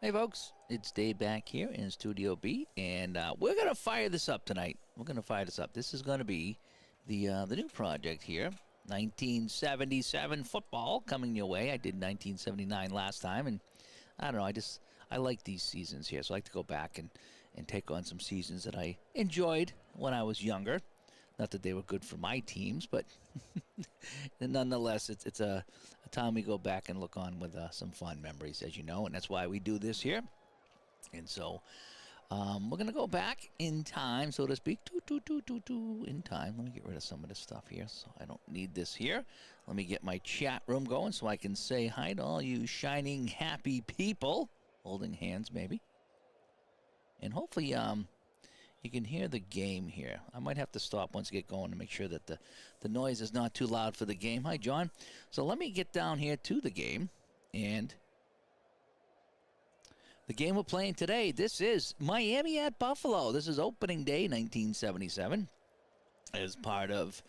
Hey folks, it's Dave back here in Studio B, and we're gonna fire this up tonight. We're gonna fire this up. This is gonna be the new project here, 1977 football coming your way. I did 1979 last time, and I don't know. I like these seasons here, so I like to go back and take on some seasons that I enjoyed when I was younger. Not that they were good for my teams, but nonetheless, it's a time we go back and look on with some fun memories, as you know, and that's why we do this here. And so we're going to go back in time, so to speak, in time. Let me get rid of some of this stuff here, so I don't need this here. Let me get my chat room going so I can say hi to all you shining, happy people, holding hands maybe. And hopefully you can hear the game here. I might have to stop once I get going to make sure that the noise is not too loud for the game. Hi, John. So let me get down here to the game. And the game we're playing today, this is Miami at Buffalo. This is opening day, 1977, as part of,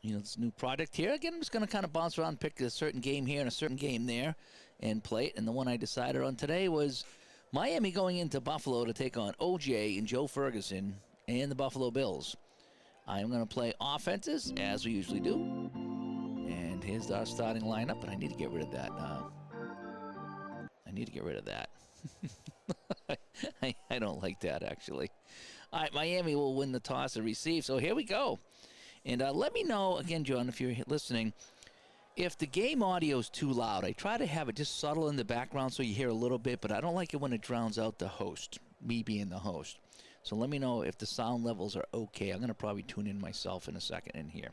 this new project here. Again, I'm just going to kind of bounce around, pick a certain game here and a certain game there and play it. And the one I decided on today was Miami going into Buffalo to take on OJ and Joe Ferguson and the Buffalo Bills. I'm going to play offenses, as we usually do. And here's our starting lineup, but I need to get rid of that. I don't like that, actually. All right, Miami will win the toss and receive, so here we go. And let me know, again, John, if you're listening, if the game audio is too loud. I try to have it just subtle in the background so you hear a little bit, but I don't like it when it drowns out the host, me being the host. So let me know if the sound levels are okay. I'm going to probably tune in myself in a second in here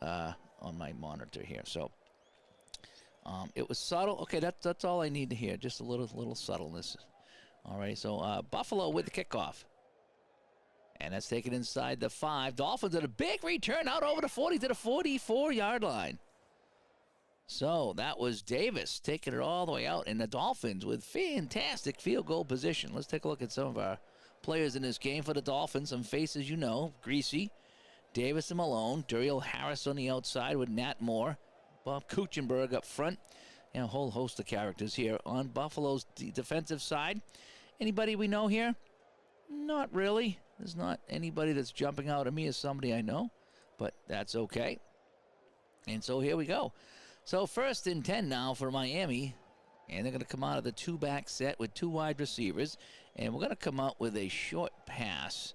on my monitor here. So it was subtle. Okay, that's all I need to hear, just a little subtleness. All right, so Buffalo with the kickoff. And that's taken inside the 5. Dolphins at a big return out over the 40 to the 44-yard line. So that was Davis taking it all the way out, and the Dolphins with fantastic field goal position. Let's take a look at some of our players in this game for the Dolphins. Some faces you know, Greasy, Davis and Malone, Duriel Harris on the outside with Nat Moore, Bob Kuchenberg up front, and a whole host of characters here on Buffalo's defensive side. Anybody we know here? Not really. There's not anybody that's jumping out at me as somebody I know, but that's okay. And so here we go. So 1st and 10 now for Miami, and they're going to come out of the 2-back set with 2 wide receivers, and we're going to come out with a short pass,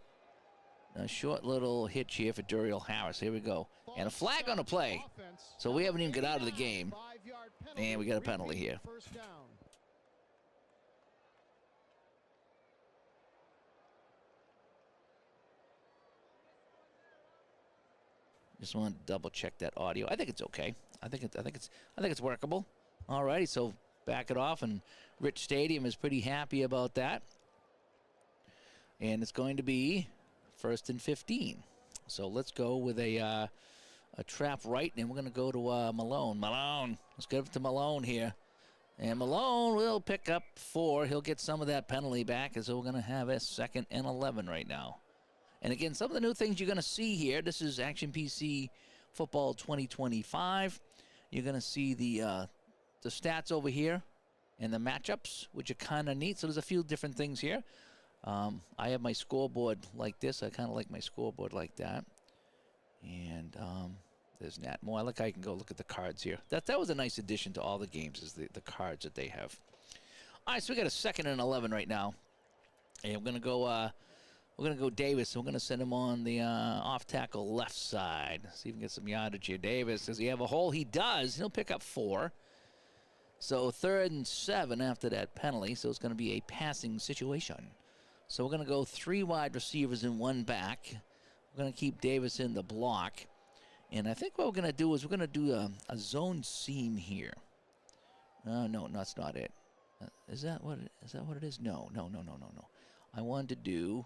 a short little hitch here for Duriel Harris. Here we go, and a flag on the play. So we haven't even got out of the game, and we got a penalty here. Just want to double check that audio. I think it's okay. I think it's workable. Alrighty, so back it off, and Rich Stadium is pretty happy about that. And it's going to be 1st and 15. So let's go with a trap right, and we're going to go to Malone. Let's get up to Malone here. And Malone will pick up 4. He'll get some of that penalty back, as we're going to have a 2nd and 11 right now. And again, some of the new things you're going to see here, this is Action PC Football 2025. You're going to see the stats over here and the matchups, which are kind of neat. So there's a few different things here. I have my scoreboard like this. I kind of like my scoreboard like that. And there's Nat Moore. I like how you can go look at the cards here. That was a nice addition to all the games, is the cards that they have. All right, so we got a 2nd and 11 right now. And we're going to go... We're going to go Davis. We're going to send him on the off-tackle left side. See if we can get some yardage here. Davis, does he have a hole? He does. He'll pick up 4. So 3rd and 7 after that penalty. So it's going to be a passing situation. So we're going to go 3 wide receivers and 1 back. We're going to keep Davis in the block. And I think what we're going to do is we're going to do a zone seam here. No, that's not it. Is that what it is? No. I wanted to do...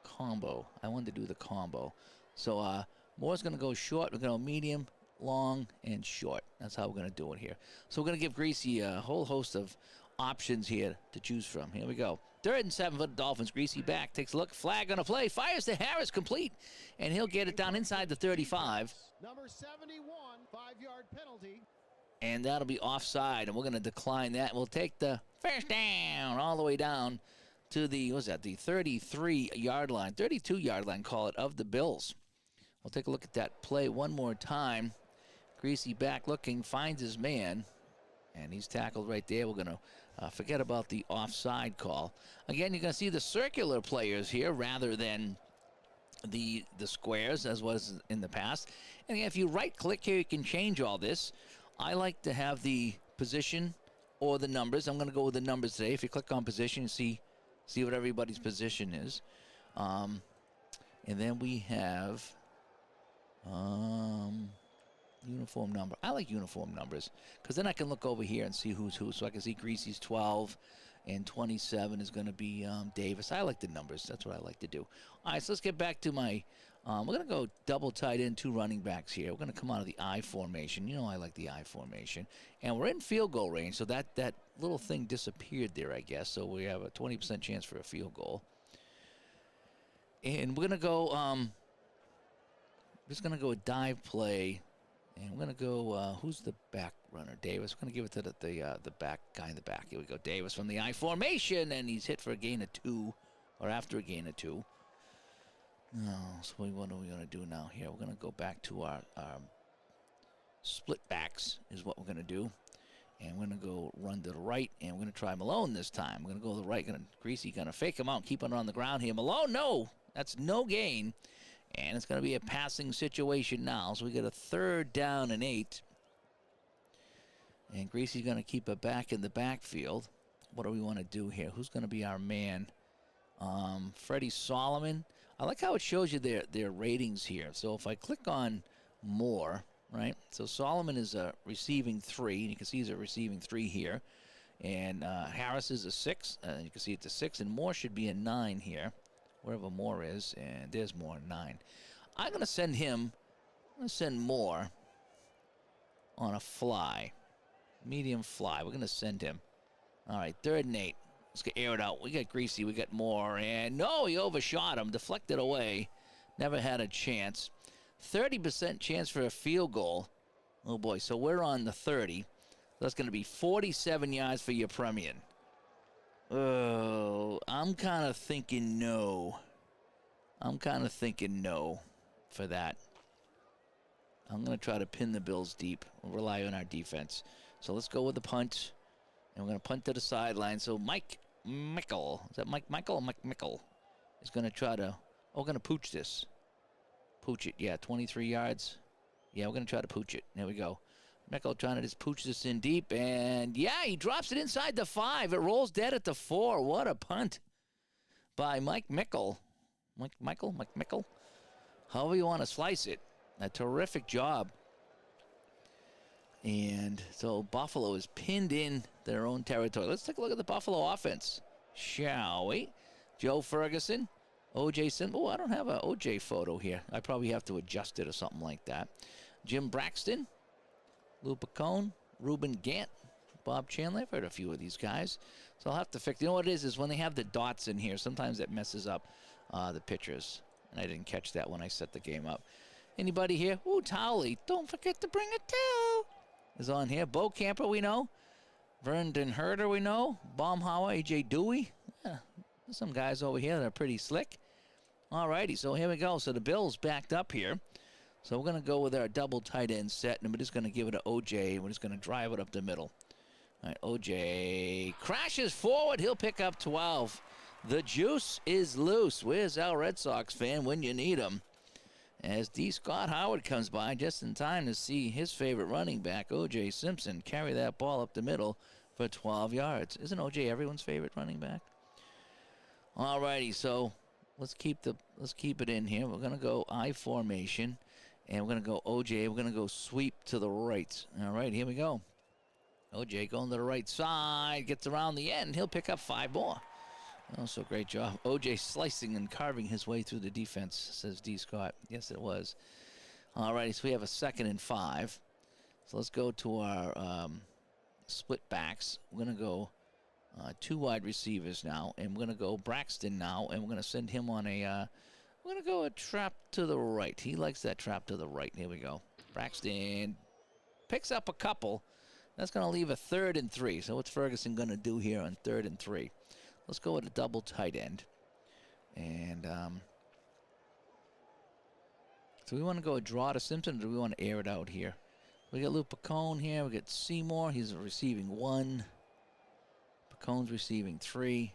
combo. I wanted to do the combo. So Moore's going to go short. We're going to go medium, long, and short. That's how we're going to do it here. So we're going to give Greasy a whole host of options here to choose from. Here we go. 3rd and 7 for the Dolphins. Greasy back. Takes a look. Flag on a play. Fires to Harris. Complete. And he'll get it down inside the 35. Number 71, 5-yard penalty. And that'll be offside, and we're going to decline that. We'll take the first down all the way down to the, what's that, the 33-yard line, 32-yard line, call it, of the Bills. We'll take a look at that play one more time. Greasy back looking, finds his man, and he's tackled right there. We're going to forget about the offside call. Again, you're going to see the circular players here rather than the squares, as was in the past. And if you right-click here, you can change all this. I like to have the position or the numbers. I'm going to go with the numbers today. If you click on position, you see what everybody's position is. And then we have uniform number. I like uniform numbers because then I can look over here and see who's who. So I can see Greasy's 12 and 27 is going to be Davis. I like the numbers. That's what I like to do. All right, so let's get back to my we're going to go double tight end, 2 running backs here. We're going to come out of the I formation. You know I like the I formation. And we're in field goal range, so that little thing disappeared there, I guess. So we have a 20% chance for a field goal. And we're going to go, just going to go a dive play. And we're going to go, who's the back runner? Davis. We're going to give it to the back guy in the back. Here we go. Davis from the I formation, and he's hit for a gain of 2, or after a gain of 2. No, so what are we going to do now here? We're going to go back to our split backs is what we're going to do. And we're going to go run to the right, and we're going to try Malone this time. We're going to go to the right. Greasy going to fake him out, keep it on the ground here. Malone, no. That's no gain. And it's going to be a passing situation now. So we get a 3rd down and 8. And Greasy's going to keep it back in the backfield. What do we want to do here? Who's going to be our man? Freddie Solomon. I like how it shows you their ratings here. So if I click on more, right? So Solomon is a receiving 3, and you can see he's a receiving 3 here. And Harris is a 6. You can see it's a 6, and Moore should be a 9 here, wherever Moore is. And there's Moore, 9. I'm going to send him. I'm going to send Moore on a fly, medium fly. We're going to send him. All right, 3rd and 8. Let's get air it out. We got Greasy. We got Moore. And no, he overshot him. Deflected away. Never had a chance. 30% chance for a field goal. Oh, boy. So we're on the 30. That's going to be 47 yards for your Premian. Oh, I'm kind of thinking no. I'm kind of thinking no for that. I'm going to try to pin the Bills deep. We'll rely on our defense. So let's go with the punt. And we're going to punt to the sideline. So Mike Mickle, is that Mike Michael or Mike Mickle, is going to try to, oh, we're going to pooch this. Pooch it, yeah, 23 yards. Yeah, we're going to try to pooch it. There we go. Mickle trying to just pooch this in deep. And, yeah, he drops it inside the 5. It rolls dead at the 4. What a punt by Mike Mickle. Mike Mickle. However you want to slice it. A terrific job. And so Buffalo is pinned in their own territory. Let's take a look at the Buffalo offense, shall we? Joe Ferguson, O.J. Simpson. Oh, I don't have an O.J. photo here. I probably have to adjust it or something like that. Jim Braxton, Lou Picone, Ruben Gant, Bob Chandler. I've heard a few of these guys. So I'll have to fix. You know what it is when they have the dots in here, sometimes that messes up the pictures. And I didn't catch that when I set the game up. Anybody here? Ooh, Towley. Don't forget to bring it too. Is on here. Bo Camper, we know. Vernon Herder, we know. Baumhauer, A.J. Dewey. Yeah, there's some guys over here that are pretty slick. All righty, so here we go. So the Bills backed up here. So we're going to go with our double tight end set, and we're just going to give it to O.J., and we're just going to drive it up the middle. All right, O.J. crashes forward. He'll pick up 12. The juice is loose. Where's our Red Sox fan when you need him? As D. Scott Howard comes by just in time to see his favorite running back, O.J. Simpson, carry that ball up the middle for 12 yards. Isn't O.J. everyone's favorite running back? All righty, so let's keep it in here. We're going to go I formation, and we're going to go O.J. We're going to go sweep to the right. All right, here we go. O.J. going to the right side, gets around the end. He'll pick up 5 more. Oh, so great job. O.J. slicing and carving his way through the defense, says D. Scott. Yes, it was. All righty, so we have a 2nd and 5. So let's go to our split backs. We're going to go 2 wide receivers now, and we're going to go Braxton now, and we're going to send him on a we're going to go a trap to the right. He likes that trap to the right. Here we go. Braxton picks up a couple. That's going to leave a 3rd and 3. So what's Ferguson going to do here on 3rd and 3? Let's go with a double tight end. And so we want to go a draw to Simpson, or do we want to air it out here? We got Lou Pacone here. We got Seymour. He's receiving 1. Pacone's receiving 3.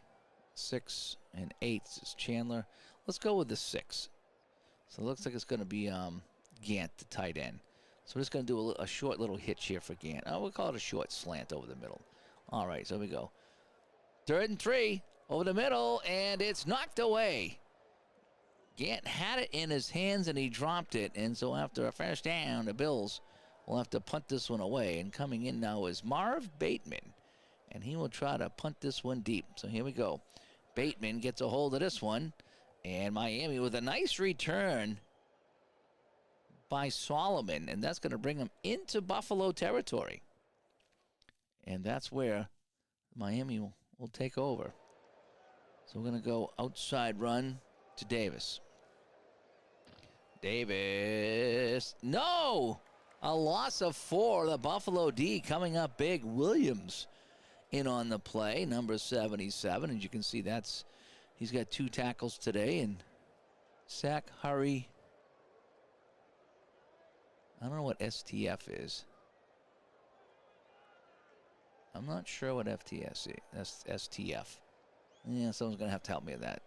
6 and 8 is Chandler. Let's go with the 6. So it looks like it's going to be Gant, the tight end. So we're just going to do a short little hitch here for Gant. We'll call it a short slant over the middle. All right, so here we go. 3rd and 3 over the middle, and it's knocked away. Gant had it in his hands, and he dropped it. And so after a first down, the Bills will have to punt this one away. And coming in now is Marv Bateman, and he will try to punt this one deep. So here we go. Bateman gets a hold of this one, and Miami with a nice return by Solomon, and that's going to bring him into Buffalo territory. And that's where Miami will take over. So we're going to go outside run to Davis. Davis. No! A loss of 4. The Buffalo D coming up big. Williams in on the play, number 77. As you can see, he's got 2 tackles today. And sack, hurry. I don't know what STF is. I'm not sure what FTS is. That's STF. Yeah, someone's going to have to help me with that.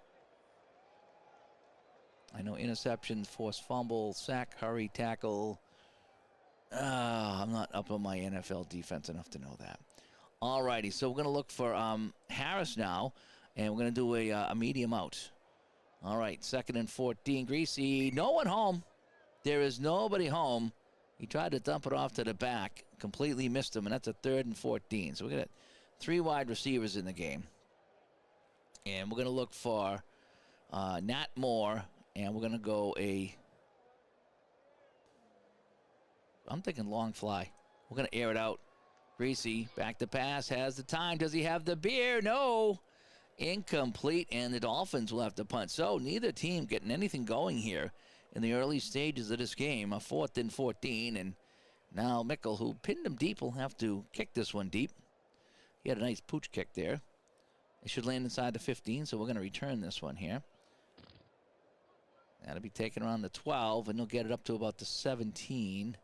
I know interception, forced fumble, sack, hurry, tackle. I'm not up on my NFL defense enough to know that. All righty, so we're going to look for Harris now, and we're going to do a medium out. All right, 2nd and 14. Greasy, no one home. There is nobody home. He tried to dump it off to the back, completely missed him, and that's a 3rd and 14. So we got 3 wide receivers in the game. And we're going to look for Nat Moore, and we're going to go I'm thinking long fly. We're going to air it out. Greasy, back to pass, has the time. Does he have the beer? No. Incomplete, and the Dolphins will have to punt. So neither team getting anything going here in the early stages of this game. A 4th and 14, and now Mickle, who pinned him deep, will have to kick this one deep. He had a nice pooch kick there. It should land inside the 15, so we're going to return this one here. That'll be taken around the 12, and they'll get it up to about the 17.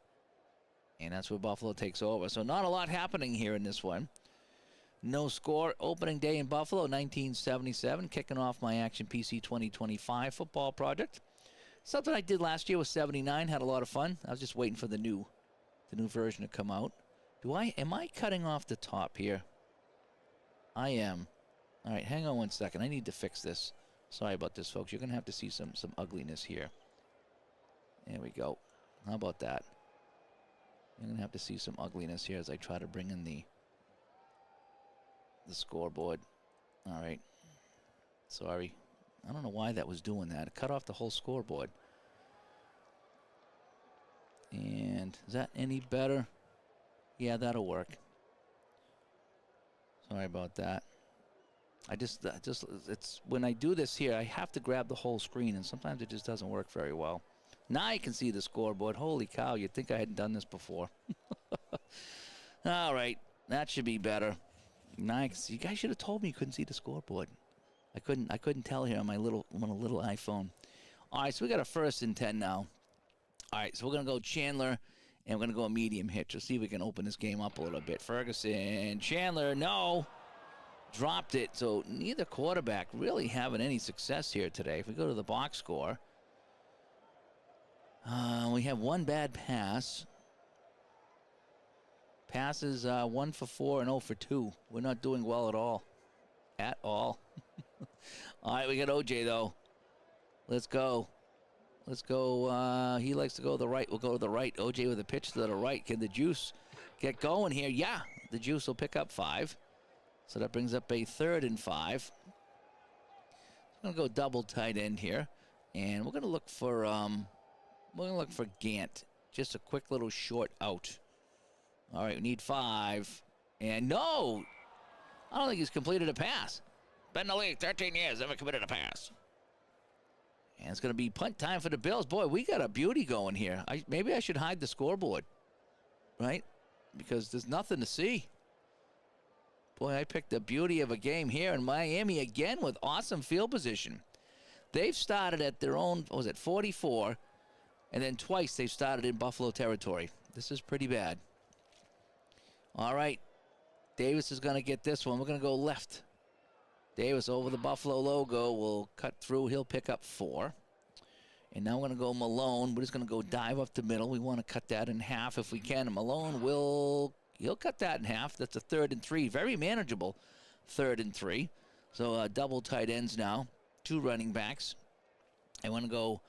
And that's where Buffalo takes over. So not a lot happening here in this one. No score. Opening day in Buffalo, 1977. Kicking off my Action PC 2025 football project. Something I did last year with 79. Had a lot of fun. I was just waiting for the new version to come out. Am I cutting off the top here? I am. All right, hang on one second. I need to fix this. Sorry about this, folks. You're going to have to see some ugliness here. There we go. How about that? You're going to have to see some ugliness here as I try to bring in the scoreboard. All right. Sorry. I don't know why that was doing that. It cut off the whole scoreboard. And is that any better? Yeah, that'll work. Sorry about that. It's when I do this here, I have to grab the whole screen, and sometimes it just doesn't work very well. Now you can see the scoreboard. Holy cow, you'd think I hadn't done this before. All right, that should be better. Now I can see. You guys should have told me you couldn't see the scoreboard. I couldn't tell here on my little iPhone. All right, so we got a 1st and 10 now. All right, so we're going to go Chandler, and we're going to go a medium hitch. Let's see if we can open this game up a little bit. Ferguson, Chandler, no. Dropped it, so neither quarterback really having any success here today. If we go to the box score, we have 1 bad pass. Passes 1 for 4 and 0 for 2. We're not doing well at all. At all. All right, we got OJ, though. Let's go. Let's go. He likes to go to the right. We'll go to the right. OJ with a pitch to the right. Can the Juice get going here? Yeah, the Juice will pick up 5. So that brings up a 3rd and 5. I'm going to go double tight end here. And we're going to look for Gant. Just a quick little short out. All right, we need 5. And no! I don't think he's completed a pass. Been in the league 13 years, never committed a pass. And it's going to be punt time for the Bills. Boy, we got a beauty going here. Maybe I should hide the scoreboard, right? because there's nothing to see. Boy, I picked a beauty of a game here in Miami again with awesome field position. They've started at their own, what was it, 44, and then twice they've started in Buffalo territory. This is pretty bad. All right, Davis is going to get this one. We're going to go left. Davis over the Buffalo logo will cut through. He'll pick up 4. And now we're going to go Malone. We're just going to go dive up the middle. We want to cut that in half if we can. And Malone he'll cut that in half. That's a 3rd and 3. Very manageable 3rd and 3. So double tight ends now. 2 running backs. I want to go,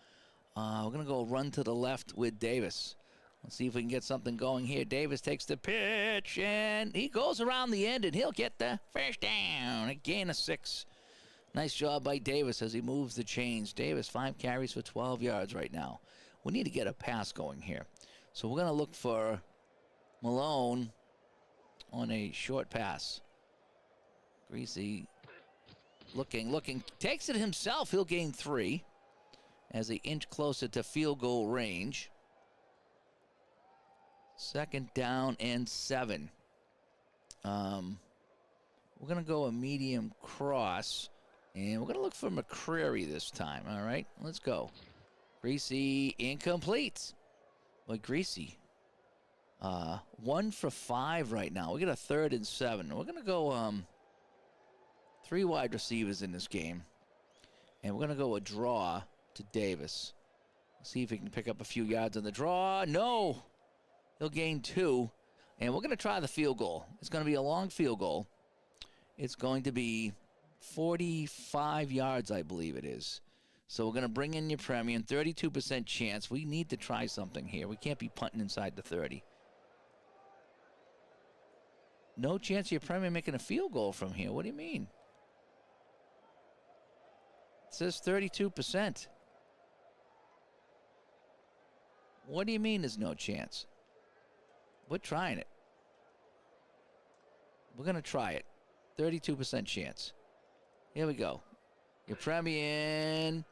we're going to go run to the left with Davis. Let's see if we can get something going here. Davis takes the pitch, and he goes around the end, and he'll get the first down. A gain of 6. Nice job by Davis as he moves the chains. Davis, 5 carries for 12 yards right now. We need to get a pass going here. So we're going to look for Malone on a short pass. Greasy looking, takes it himself. He'll gain 3 as they inch closer to field goal range. 2nd down and 7. We're going to go a medium cross, and we're going to look for McCreary this time. All right, let's go. Greasy incomplete. But Greasy, 1 for 5 right now. We got a 3rd and 7. We're going to go 3 wide receivers in this game, and we're going to go a draw to Davis. See if he can pick up a few yards on the draw. No. He'll gain 2, and we're going to try the field goal. It's going to be a long field goal. It's going to be 45 yards, I believe it is. So we're going to bring in your premium, 32% chance. We need to try something here. We can't be punting inside the 30. No chance of your premium making a field goal from here. What do you mean? It says 32%. What do you mean there's no chance? We're trying it. We're going to try it. 32% chance. Here we go. Your premium.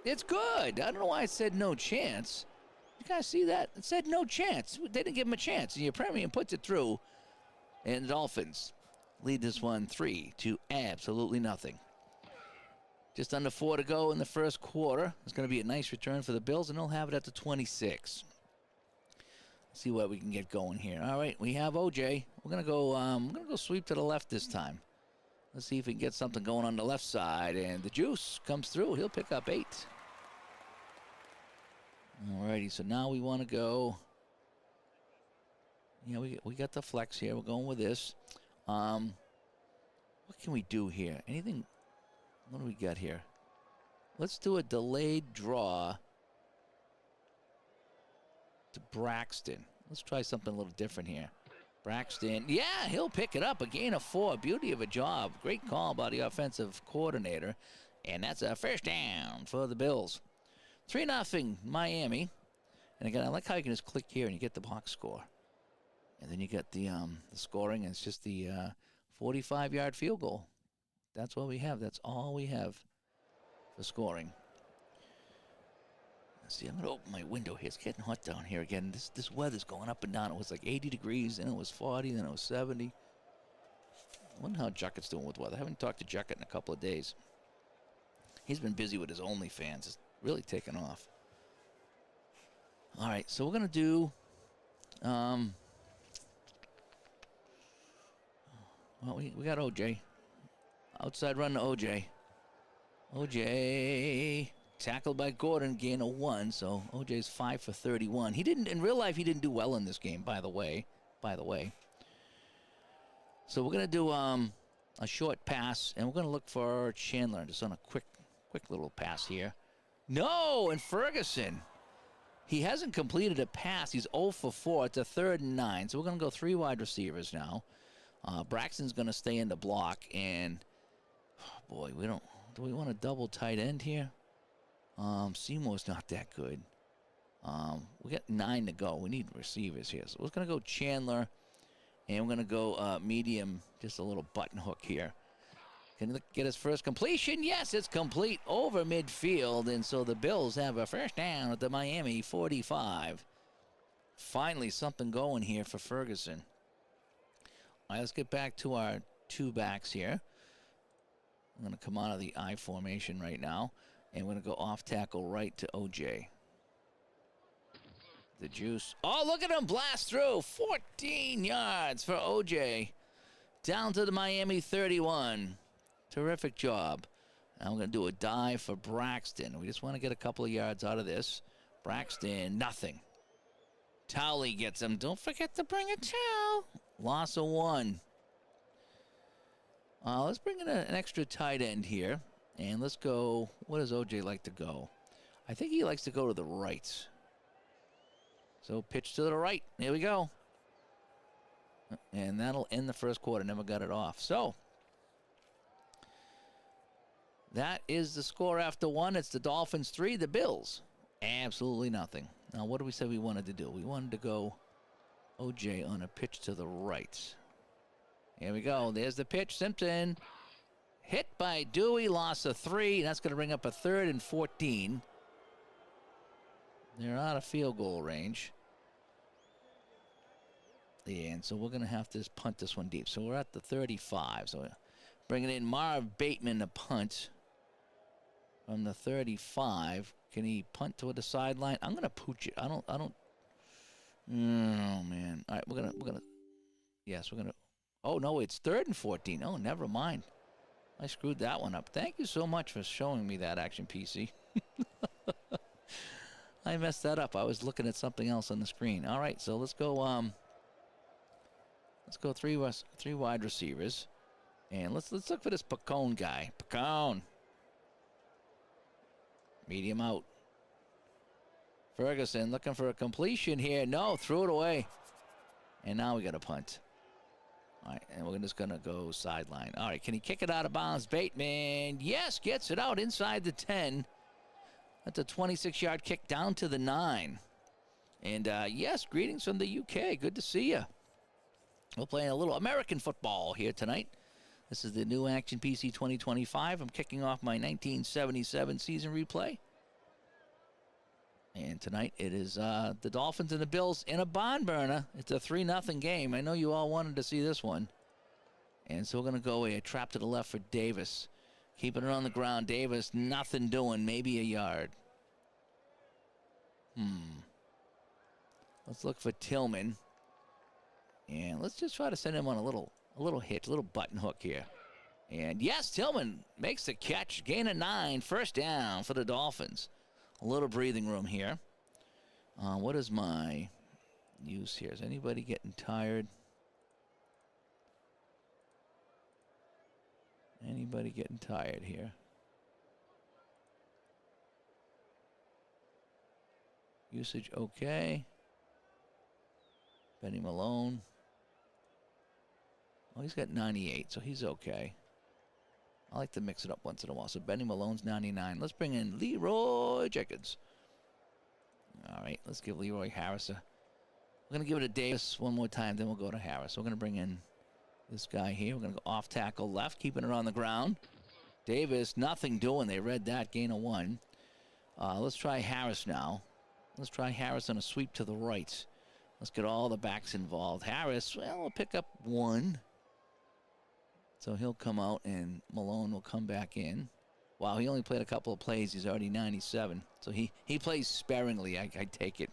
It's good. I don't know why it said no chance. You guys see that? It said no chance. They didn't give him a chance. And your premium puts it through. And the Dolphins lead this one 3 to absolutely nothing. Just under 4 to go in the first quarter. It's going to be a nice return for the Bills, and they'll have it at the 26. See what we can get going here. All right, we have OJ. We're gonna go sweep to the left this time. Let's see if we can get something going on the left side, and the juice comes through. He'll pick up 8. All righty, so now we want to go. Yeah, we got the flex here. We're going with this. What can we do here? Anything? What do we got here? Let's do a delayed draw to Braxton. Let's try something a little different here. Braxton, yeah, he'll pick it up. A gain of 4. Beauty of a job. Great call by the offensive coordinator. And that's a first down for the Bills. 3-0 Miami. And again, I like how you can just click here and you get the box score. And then you get the scoring, and it's just the 45-yard field goal. That's what we have. That's all we have for scoring. See, I'm going to open my window here. It's getting hot down here again. This weather's going up and down. It was like 80 degrees, then it was 40, then it was 70. I wonder how Jucket's doing with weather. I haven't talked to Jucket in a couple of days. He's been busy with his OnlyFans. It's really taken off. All right, so we're going to do... well, we got OJ. Outside run to OJ. OJ... Tackled by Gordon, gain of 1, so OJ's 5 for 31. He didn't, in real life, he didn't do well in this game, by the way. So we're going to do a short pass, and we're going to look for Chandler, just on a quick little pass here. No, and Ferguson. He hasn't completed a pass. He's 0 for 4. It's a 3rd and 9, so we're going to go 3 wide receivers now. Braxton's going to stay in the block, and, oh boy, do we want a double tight end here? Seymour's not that good. We got 9 to go. We need receivers here. So we're going to go Chandler, and we're going to go medium, just a little button hook here. Can he get his first completion? Yes, it's complete over midfield, and so the Bills have a first down at the Miami 45. finally something going here for Ferguson. All right, let's get back to our 2 backs here. I'm going to come out of the I formation right now, and we're going to go off tackle right to OJ. The juice. Oh, look at him blast through. 14 yards for OJ. Down to the Miami 31. Terrific job. Now we're going to do a dive for Braxton. We just want to get a couple of yards out of this. Braxton, nothing. Towley gets him. Don't forget to bring a towel. Loss of 1. Let's bring in an extra tight end here. And let's go. What does OJ like to go? I think he likes to go to the right. So pitch to the right. Here we go. And that'll end the first quarter. Never got it off. So that is the score after 1. It's the Dolphins 3, the Bills absolutely nothing. Now, what did we say we wanted to do? We wanted to go OJ on a pitch to the right. Here we go. There's the pitch. Simpson hit by Dewey. Loss of 3. That's going to bring up a 3rd and 14. They're out of field goal range. And so we're going to have to punt this one deep. So we're at the 35. So bringing in Marv Bateman to punt from the 35. Can he punt toward the sideline? I'm going to pooch it. I don't. Oh, man. All right, we're going to. Yes, we're going to. Oh, no, it's 3rd and 14. Oh, never mind. I screwed that one up. Thank you so much for showing me that action, PC. I messed that up. I was looking at something else on the screen. All right, so let's go. Let's go three wide receivers, and let's look for this Pacone guy. Pacone, medium out. Ferguson looking for a completion here. No, threw it away, and now we got a punt. All right, and we're just gonna go sideline. All right, can he kick it out of bounds? Bateman, yes, gets it out inside the 10. That's a 26-yard kick down to the 9. And yes, greetings from the UK. Good to see you. We're playing a little American football here tonight. This is the new Action PC 2025. I'm kicking off my 1977 season replay. And tonight it is the Dolphins and the Bills in a barn burner. It's a 3-0 game. I know you all wanted to see this one. And so we're going to go a trap to the left for Davis. Keeping it on the ground. Davis, nothing doing. Maybe a yard. Let's look for Tillman. And let's just try to send him on a little hitch, a little button hook here. And yes, Tillman makes the catch. Gain of 9. First down for the Dolphins. A little breathing room here. What is my use here? Is anybody getting tired? Anybody getting tired here? Usage okay. Benny Malone. Oh, he's got 98, so he's okay. I like to mix it up once in a while. So Benny Malone's 99. Let's bring in Leroy Jenkins. All right, let's give Leroy Harris a... We're going to give it to Davis one more time, then we'll go to Harris. We're going to bring in this guy here. We're going to go off tackle left, keeping it on the ground. Davis, nothing doing. They read that, gain of 1. Let's try Harris now. Let's try Harris on a sweep to the right. Let's get all the backs involved. Harris, well, we'll pick up 1. So he'll come out, and Malone will come back in. Wow, he only played a couple of plays. He's already 97. So he plays sparingly, I take it.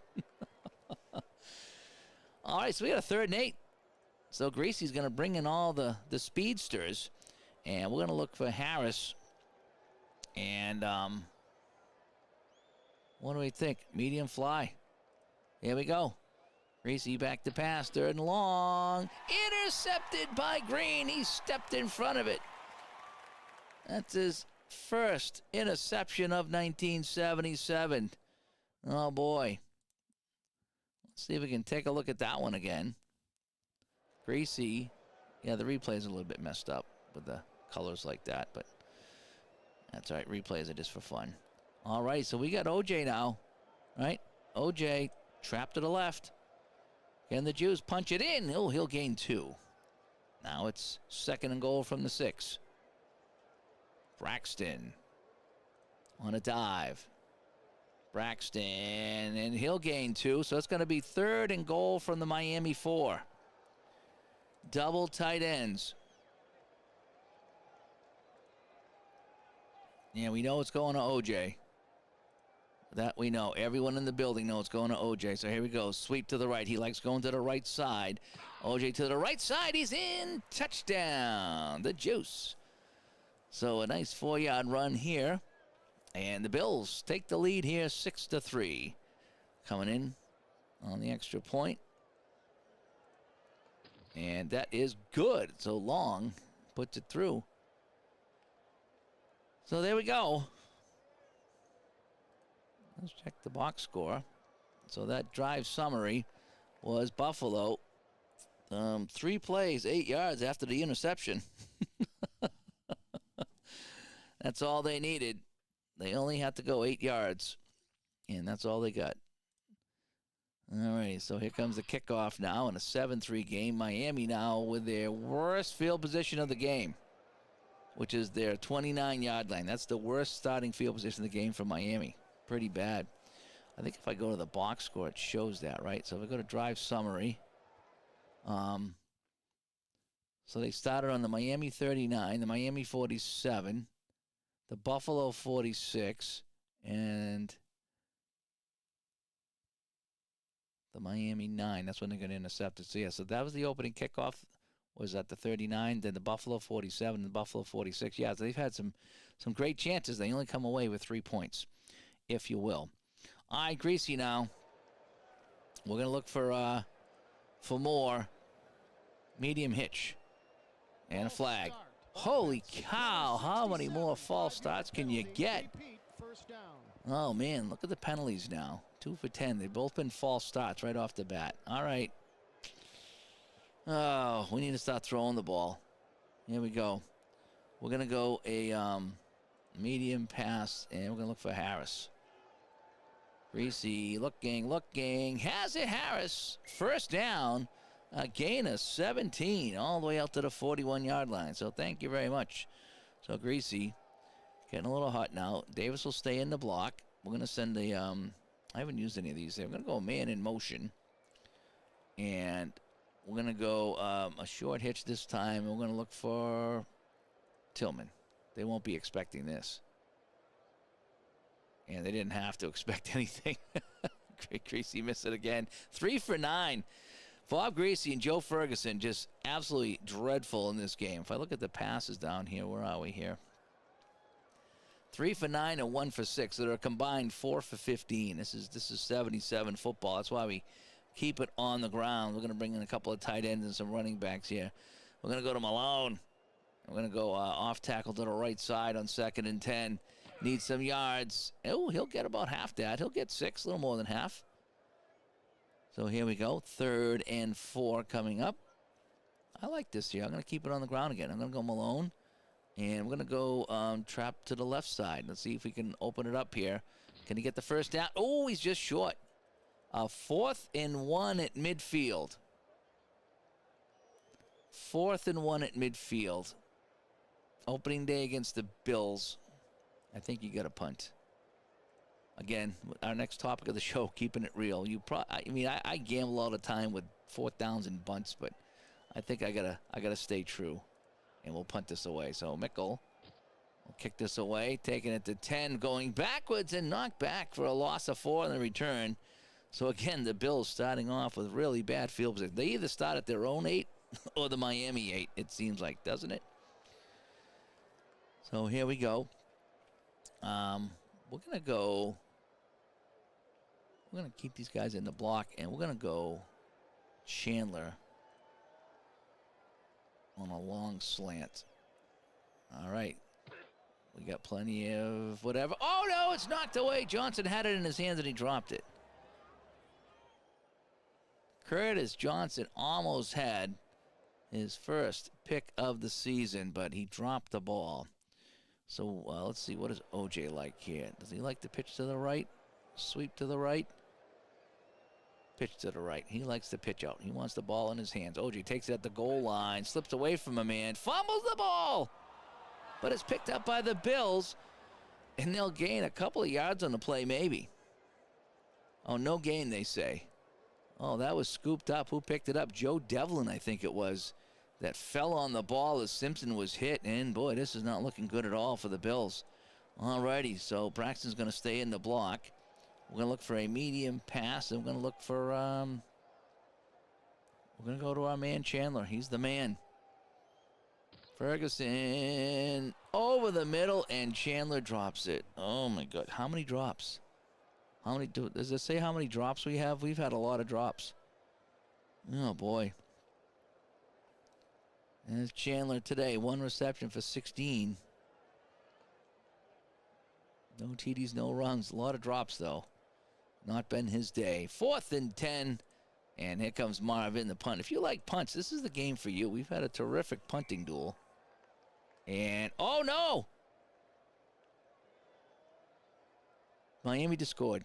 All right, so we got a 3rd and 8. So Gracie's going to bring in all the speedsters. And we're going to look for Harris. And what do we think? Medium fly. Here we go. Gracie back to pass, 3rd and long. Intercepted by Green. He stepped in front of it. That's his first interception of 1977. Oh, boy. Let's see if we can take a look at that one again. Gracie. Yeah, the replay's a little bit messed up with the colors like that, but that's all right. Replays are just for fun. All right, so we got OJ now, right? OJ, trap to the left. Can the Jews punch it in? He'll gain 2. Now it's 2nd and goal from the 6. Braxton on a dive. Braxton, and he'll gain 2. So it's going to be 3rd and goal from the Miami 4. Double tight ends. Yeah, we know it's going to OJ. That we know. Everyone in the building knows it's going to OJ. So here we go. Sweep to the right. He likes going to the right side. OJ to the right side. He's in. Touchdown. The Juice. So a nice 4-yard run here. And the Bills take the lead here 6-3. Coming in on the extra point. And that is good. So Long puts it through. So there we go. Let's check the box score. So that drive summary was Buffalo. 3 plays, 8 yards after the interception. That's all they needed. They only had to go 8 yards, and that's all they got. All right, so here comes the kickoff now in a 7-3 game. Miami now with their worst field position of the game, which is their 29-yard line. That's the worst starting field position of the game for Miami. Pretty bad. I think if I go to the box score, it shows that, right? So if I go to drive summary, so they started on the Miami 39, the Miami 47, the Buffalo 46, and the Miami 9. That's when they're going to intercept it. So, yeah, so that was the opening kickoff, was at the 39, then the Buffalo 47, and the Buffalo 46. Yeah, so they've had some great chances. They only come away with 3 points, if you will. All right, Greasy now. We're going to look for more medium hitch and a flag. Holy cow, how many more false starts can you get? Oh, man, look at the penalties now. 2 for 10. They've both been false starts right off the bat. All right. Oh, we need to start throwing the ball. Here we go. We're going to go a medium pass, and we're going to look for Harris. Greasy looking. Has it, Harris. First down. A gain of 17 all the way out to the 41-yard line. So thank you very much. So Greasy getting a little hot now. Davis will stay in the block. We're going to send a, I haven't used any of these. We're going to go man in motion. And we're going to go a short hitch this time. We're going to look for Tillman. They won't be expecting this. And they didn't have to expect anything. Greasy missed it again. 3 for 9. Bob Greasy and Joe Ferguson just absolutely dreadful in this game. If I look at the passes down here, where are we here? 3 for 9 and 1 for 6. They're a combined 4 for 15. This is 77 football. That's why we keep it on the ground. We're going to bring in a couple of tight ends and some running backs here. We're going to go to Malone. We're going to go off tackle to the right side on 2nd and 10. Needs some yards. Oh, he'll get about half that. He'll get 6, a little more than half. So here we go, 3rd and 4 coming up. I like this here. I'm going to keep it on the ground again. I'm going to go Malone, and we're going to go trap to the left side. Let's see if we can open it up here. Can he get the first down? Oh, he's just short. 4th and 1 at midfield. 4th and 1 at midfield. Opening day against the Bills. I think you got a punt. Again, our next topic of the show, keeping it real. I gamble all the time with 4th downs and bunts, but I think I gotta stay true, and we'll punt this away. So Mickle will kick this away, taking it to 10, going backwards and knocked back for a loss of 4 in the return. So again, the Bills starting off with really bad field position. They either start at their own 8 or the Miami 8. It seems like, doesn't it? So here we go. We're gonna go. We're going to keep these guys in the block, and we're going to go Chandler on a long slant. All right. We got plenty of whatever. Oh, no, it's knocked away. Johnson had it in his hands, and he dropped it. Curtis Johnson almost had his first pick of the season, but he dropped the ball. So let's see. What does OJ like here? Does he like to pitch to the right? Sweep to the right? Pitch to the right. He likes to pitch out. He wants the ball in his hands. OJ takes it at the goal line, slips away from a man, fumbles the ball. But it's picked up by the Bills, and they'll gain a couple of yards on the play maybe. Oh, no gain, they say. Oh, that was scooped up. Who picked it up? Joe Devlin, I think it was, that fell on the ball as Simpson was hit. And, boy, this is not looking good at all for the Bills. All righty, so Braxton's going to stay in the block. We're going to look for a medium pass, and we're going to look for, we're going to go to our man Chandler. He's the man. Ferguson over the middle, and Chandler drops it. Oh, my God. How many drops? How many does it say how many drops we have? We've had a lot of drops. Oh, boy. And it's Chandler today. 1 reception for 16. No TDs, no runs. A lot of drops, though. Not been his day. 4th and 10. And here comes Marvin, the punt. If you like punts, this is the game for you. We've had a terrific punting duel. And, oh, no! Miami just scored.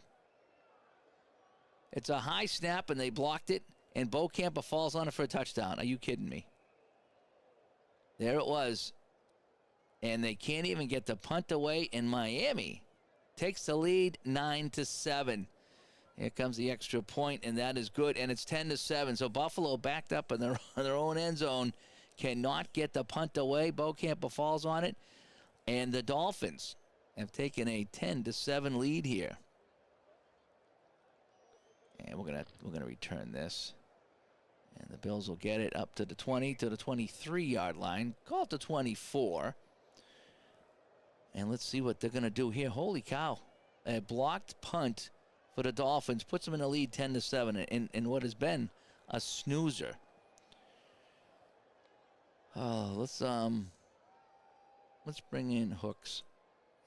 It's a high snap, and they blocked it, and Bo Camper falls on it for a touchdown. Are you kidding me? There it was. And they can't even get the punt away, and Miami takes the lead 9-7. Here comes the extra point, and that is good, and it's 10-7. So Buffalo backed up in their own end zone, cannot get the punt away. Bo Camper falls on it, and the Dolphins have taken a 10-7 lead here. And we're gonna return this. And the Bills will get it up to the 20, to the 23-yard line. Call it to 24. And let's see what they're going to do here. Holy cow. A blocked punt for the Dolphins puts them in the lead 10-7 in what has been a snoozer. Oh, let's bring in Hooks.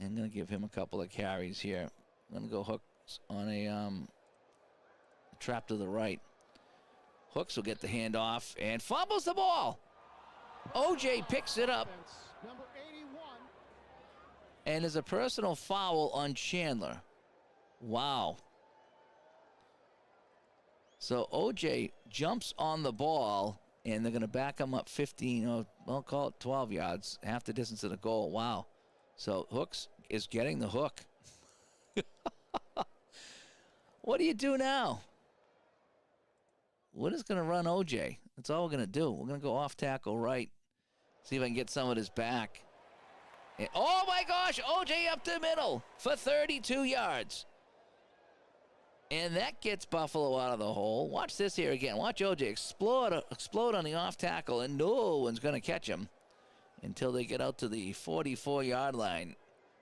I'm going to give him a couple of carries here. I'm going to go Hooks on a trap to the right. Hooks will get the handoff and fumbles the ball. OJ picks it up. Number 81. And there's a personal foul on Chandler. Wow. So OJ jumps on the ball, and they're going to back him up 15, or well, call it 12 yards, half the distance of the goal. Wow. So Hooks is getting the hook. What do you do now? We're just going to run OJ. That's all we're going to do. We're going to go off tackle right. See if I can get some of this back. And, oh, my gosh. OJ up the middle for 32 yards. And that gets Buffalo out of the hole. Watch this here again. Watch OJ explode on the off tackle, and no one's going to catch him until they get out to the 44-yard line.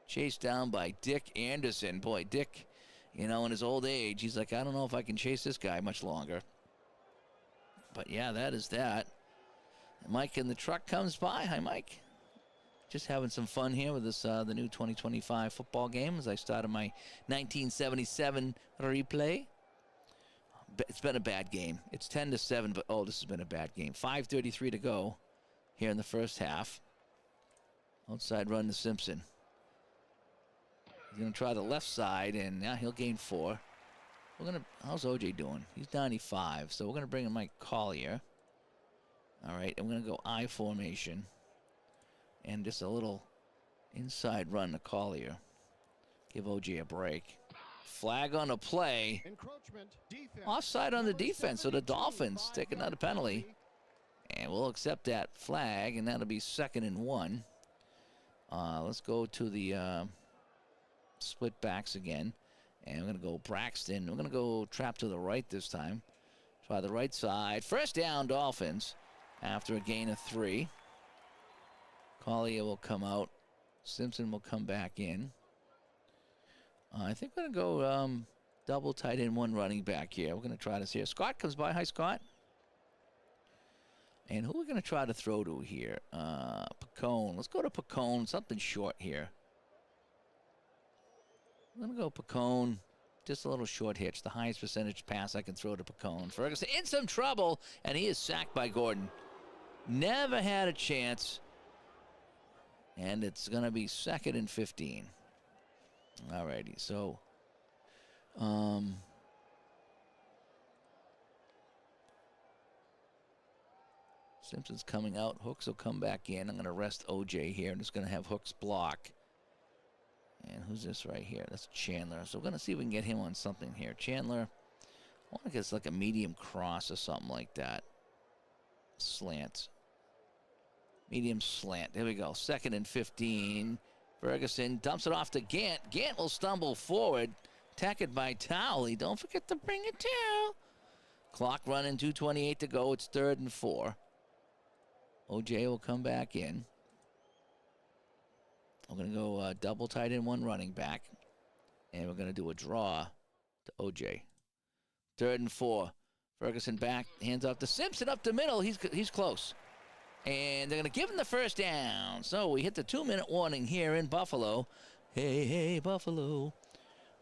Chased down by Dick Anderson. Boy, Dick, in his old age, he's like, I don't know if I can chase this guy much longer. But, yeah, that is that. Mike in the truck comes by. Hi, Mike. Just having some fun here with this the new 2025 football game as I started my 1977 replay. It's been a bad game. It's 10-7, but, oh, this has been a bad game. 5:33 to go here in the first half. Outside run to Simpson. He's going to try the left side, and now he'll gain 4. How's OJ doing? He's 95, so we're going to bring in Mike Collier. All right, and we're going to go I formation. And just a little inside run to Collier. Give OJ a break. Flag on the play. Offside on the defense, so the Dolphins take another penalty. And we'll accept that flag, and that'll be 2nd and 1. Let's go to the split backs again. And we're going to go Braxton. We're going to go trap to the right this time. Try the right side. First down, Dolphins, after a gain of 3. Collier will come out. Simpson will come back in. I think we're going to go double tight end, 1 running back here. We're going to try this here. Scott comes by. Hi, Scott. And who are we going to try to throw to here? Pacone. Let's go to Pacone. Something short here. I'm going to go Pacone. Just a little short hitch. The highest percentage pass I can throw to Pacone. Ferguson in some trouble, and he is sacked by Gordon. Never had a chance. And it's going to be 2nd and 15. All righty, so Simpson's coming out. Hooks will come back in. I'm going to rest OJ here. I'm just going to have Hooks block. And who's this right here? That's Chandler. So we're going to see if we can get him on something here. Chandler, I want to get like a medium cross or something like that. Slant. Medium slant. There we go. 2nd and 15. Ferguson dumps it off to Gant. Gant will stumble forward. Tackled by Towley. Don't forget to bring it to. Clock running, 2:28 to go. It's 3rd and 4. OJ will come back in. We're going to go double tight end, 1 running back. And we're going to do a draw to OJ. 3rd and 4. Ferguson back, hands off to Simpson up the middle. He's close. And they're going to give him the first down. So we hit the 2-minute warning here in Buffalo. Hey, hey, Buffalo.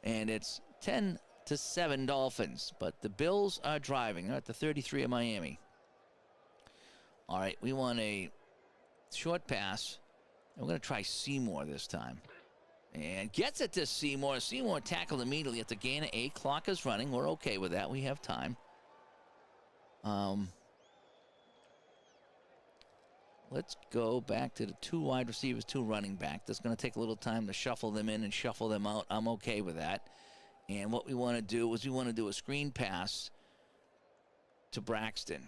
And it's 10-7 Dolphins. But the Bills are driving. They're at the 33 of Miami. All right, we want a short pass. And we're going to try Seymour this time. And gets it to Seymour. Seymour tackled immediately at the gain of 8. Clock is running. We're okay with that. We have time. Let's go back to the 2 wide receivers, 2 running back. That's going to take a little time to shuffle them in and shuffle them out. I'm okay with that. And what we want to do is we want to do a screen pass to Braxton.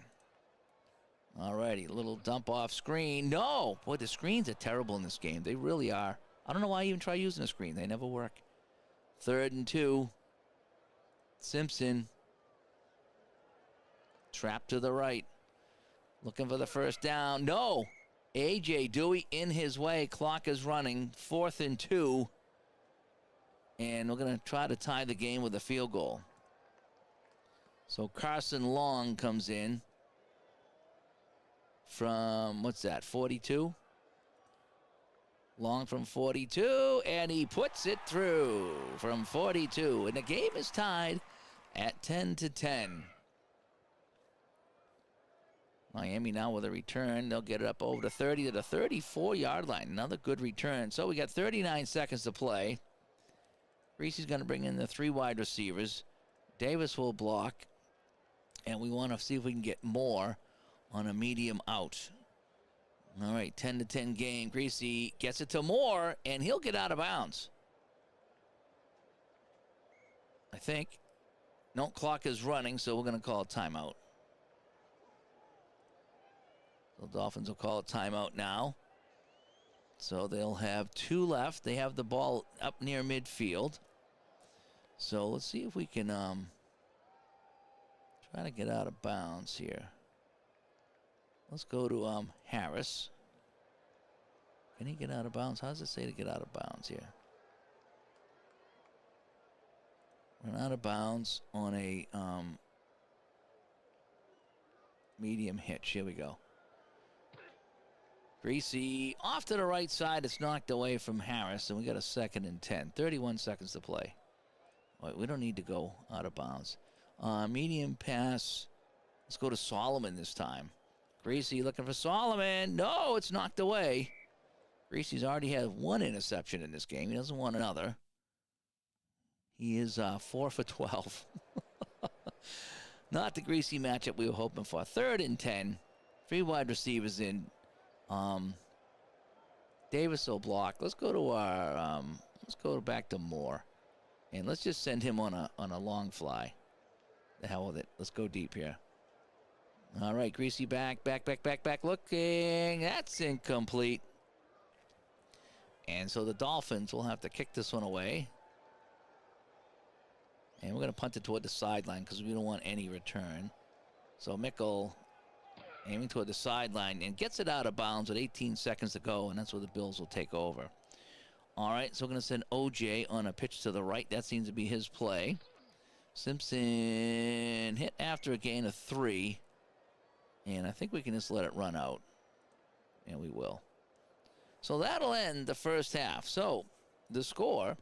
All righty, a little dump off screen. No! Boy, the screens are terrible in this game. They really are. I don't know why I even try using a screen. They never work. 3rd and 2. Simpson. Trapped to the right. Looking for the first down. No! A.J. Dewey in his way. Clock is running. 4th and 2. And we're going to try to tie the game with a field goal. So Carson Long comes in from, what's that, 42? Long from 42, and he puts it through from 42. And the game is tied at 10-10. Miami now with a return. They'll get it up over the 30 to the 34-yard line. Another good return. So we got 39 seconds to play. Reese's going to bring in the 3 wide receivers. Davis will block. And we want to see if we can get more on a medium out. All right, 10-10 game. Greasy gets it to Moore, and he'll get out of bounds. I think. No, clock is running, so we're going to call a timeout. The Dolphins will call a timeout now. So they'll have 2 left. They have the ball up near midfield. So let's see if we can try to get out of bounds here. Let's go to Harris. Can he get out of bounds? How does it say to get out of bounds here? Run out of bounds on a medium hitch. Here we go. Greasy off to the right side. It's knocked away from Harris, and we got a 2nd and 10. 31 seconds to play. Right, we don't need to go out of bounds. Medium pass. Let's go to Solomon this time. Greasy looking for Solomon. No, it's knocked away. Greasy's already had 1 interception in this game. He doesn't want another. He is 4 for 12. Not the Greasy matchup we were hoping for. 3rd and 10. 3 wide receivers in. Davis will block. Let's go to our. Let's go back to Moore, and let's just send him on a long fly. The hell with it. Let's go deep here. All right, Greasy back, looking. That's incomplete. And so the Dolphins will have to kick this one away. And we're going to punt it toward the sideline because we don't want any return. So Mickle aiming toward the sideline and gets it out of bounds with 18 seconds to go, and that's where the Bills will take over. All right, so we're going to send OJ on a pitch to the right. That seems to be his play. Simpson hit after a gain of 3. And I think we can just let it run out. And we will. So that'll end the first half. So the score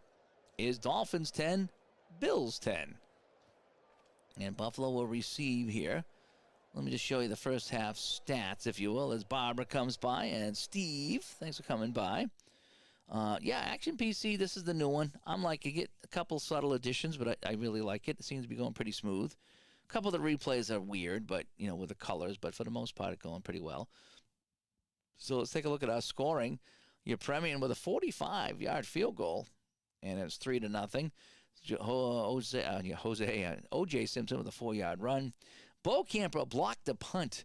is Dolphins 10, Bills 10. And Buffalo will receive here. Let me just show you the first half stats, if you will, as Barbara comes by. And Steve, thanks for coming by. Yeah, Action PC, this is the new one. I'm liking it. A couple subtle additions, but I really like it. It seems to be going pretty smooth. A couple of the replays are weird, but, you know, with the colors. But for the most part, it's going pretty well. So let's take a look at our scoring. You're premiering with a 45-yard field goal. and it's 3-0. O.J. Simpson with a 4-yard run. Bo Camper blocked the punt,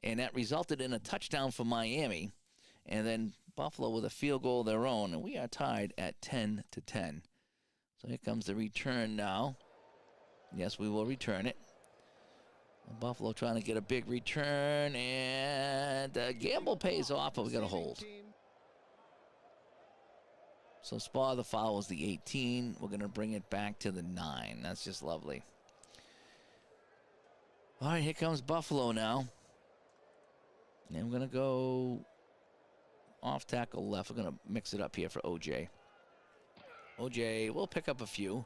and that resulted in a touchdown for Miami. And then Buffalo with a field goal of their own, and we are tied at 10-10. So here comes the return now. Yes, we will return it. Buffalo trying to get a big return, and the gamble pays off, but we got a hold. So spot the foul was the 18. We're going to bring it back to the 9. That's just lovely. All right, here comes Buffalo now. And we're going to go off tackle left. We're going to mix it up here for OJ. OJ will pick up a few.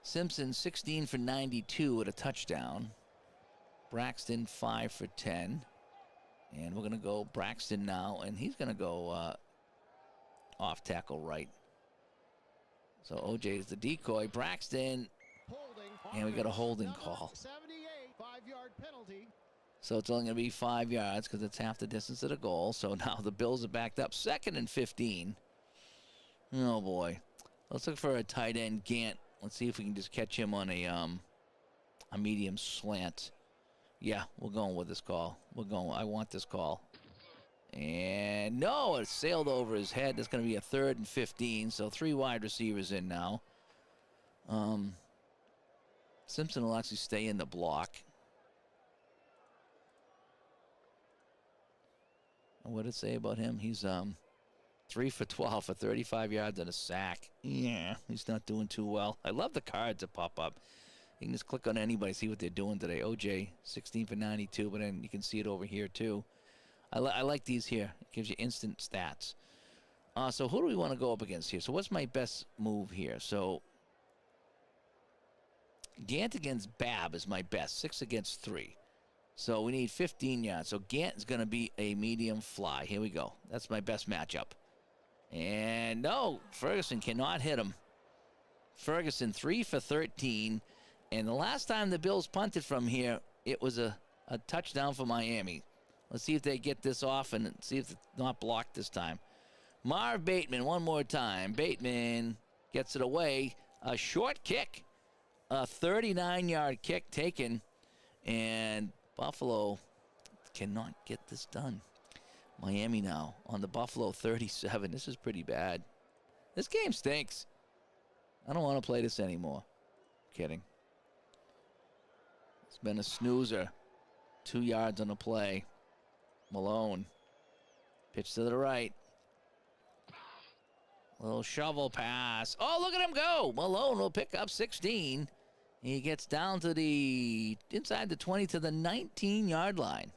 Simpson 16 for 92 with a touchdown. Braxton 5 for 10. And we're going to go Braxton now, and he's going to go off tackle right. So OJ is the decoy. Braxton, and we got a holding call. 5-yard penalty. So it's only going to be 5 yards because it's half the distance of the goal. So now the Bills are backed up. 2nd and 15. Oh, boy. Let's look for a tight end, Gant. Let's see if we can just catch him on a medium slant. Yeah, we're going with this call. We're going. I want this call. And no, it sailed over his head. That's going to be a 3rd and 15. So 3 wide receivers in now. Simpson will actually stay in the block. What did it say about him? He's 3 for 12 for 35 yards and a sack. Yeah, he's not doing too well. I love the cards that pop up. You can just click on anybody, see what they're doing today. OJ, 16 for 92, but then you can see it over here too. I like these here. It gives you instant stats. So who do we want to go up against here? So what's my best move here? So Gant against Babb is my best, 6 against 3. So we need 15 yards. So Gant is going to be a medium fly. Here we go. That's my best matchup. And no, Ferguson cannot hit him. Ferguson 3 for 13. And the last time the Bills punted from here, it was a touchdown for Miami. Let's see if they get this off and see if it's not blocked this time. Marv Bateman one more time. Bateman gets it away. A short kick. A 39-yard kick taken. And Buffalo cannot get this done. Miami now on the Buffalo 37. This is pretty bad. This game stinks. I don't want to play this anymore. Kidding. It's been a snoozer. 2 yards on the play. Malone. Pitch to the right. Little shovel pass. Oh, look at him go. Malone will pick up 16. He gets down to the inside the 20 to the 19-yard line.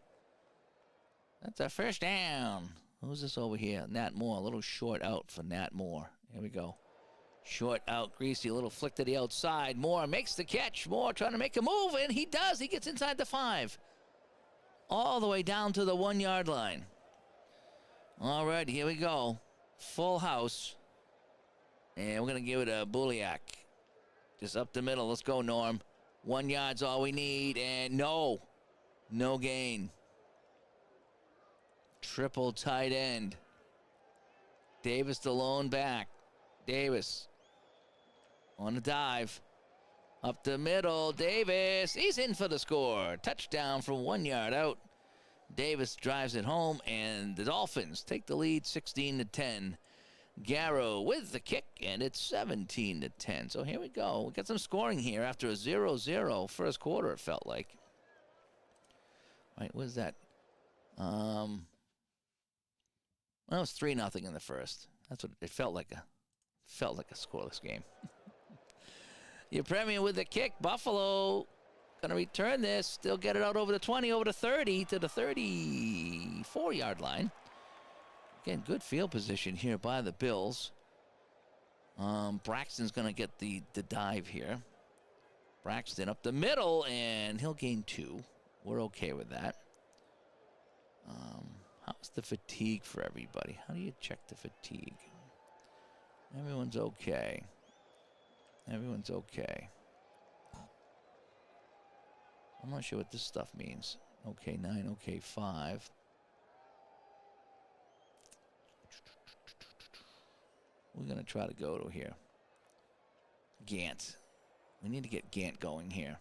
That's a first down. Who's this over here? Nat Moore. A little short out for Nat Moore. Here we go. Short out, Greasy. A little flick to the outside. Moore makes the catch. Moore trying to make a move, and he does. He gets inside the 5. All the way down to the 1-yard line. All right, here we go. Full house. And we're going to give it a Buliak. Just up the middle. Let's go, Norm. 1 yard's all we need. And no gain. Triple tight end. Davis the lone back. Davis on the dive. Up the middle. Davis. He's in for the score. Touchdown from 1 yard out. Davis drives it home. And the Dolphins take the lead 16-10. Garrow with the kick, and it's 17-10. So here we go. We got some scoring here after a 0-0 first quarter, it felt like. All right, what is that? Well, it was 3-0 in the first. That's what it felt like. Felt like a scoreless game. Your Premier with the kick. Buffalo going to return this. Still get it out over the 20, over the 30, to the 34-yard line. Again, good field position here by the Bills. Braxton's going to get the dive here. Braxton up the middle, and he'll gain 2. We're okay with that. How's the fatigue for everybody? How do you check the fatigue? Everyone's okay. Everyone's okay. I'm not sure what this stuff means. Okay, 9, okay, 5. We're going to try to go to here. Gant. We need to get Gant going here.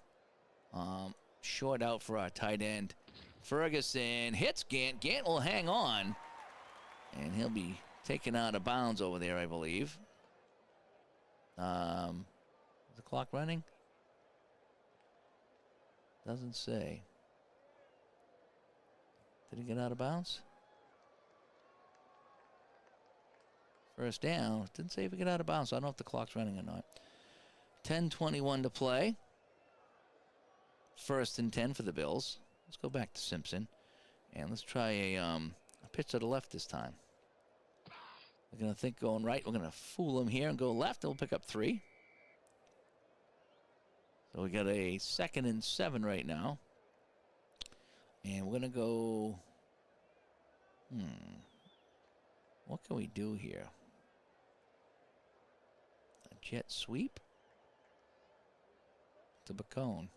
Short out for our tight end. Ferguson hits Gant. Gant will hang on. And he'll be taken out of bounds over there, I believe. Is the clock running? Doesn't say. Did he get out of bounds? First down. Didn't say if he got out of bounds, so I don't know if the clock's running or not. 10:21 to play. 1st and 10 for the Bills. Let's go back to Simpson. And let's try a pitch to the left this time. We're going to think going right. We're going to fool him here and go left, and we'll pick up 3. So we got a 2nd and 7 right now. And we're going to go... What can we do here? A jet sweep? To Bacone.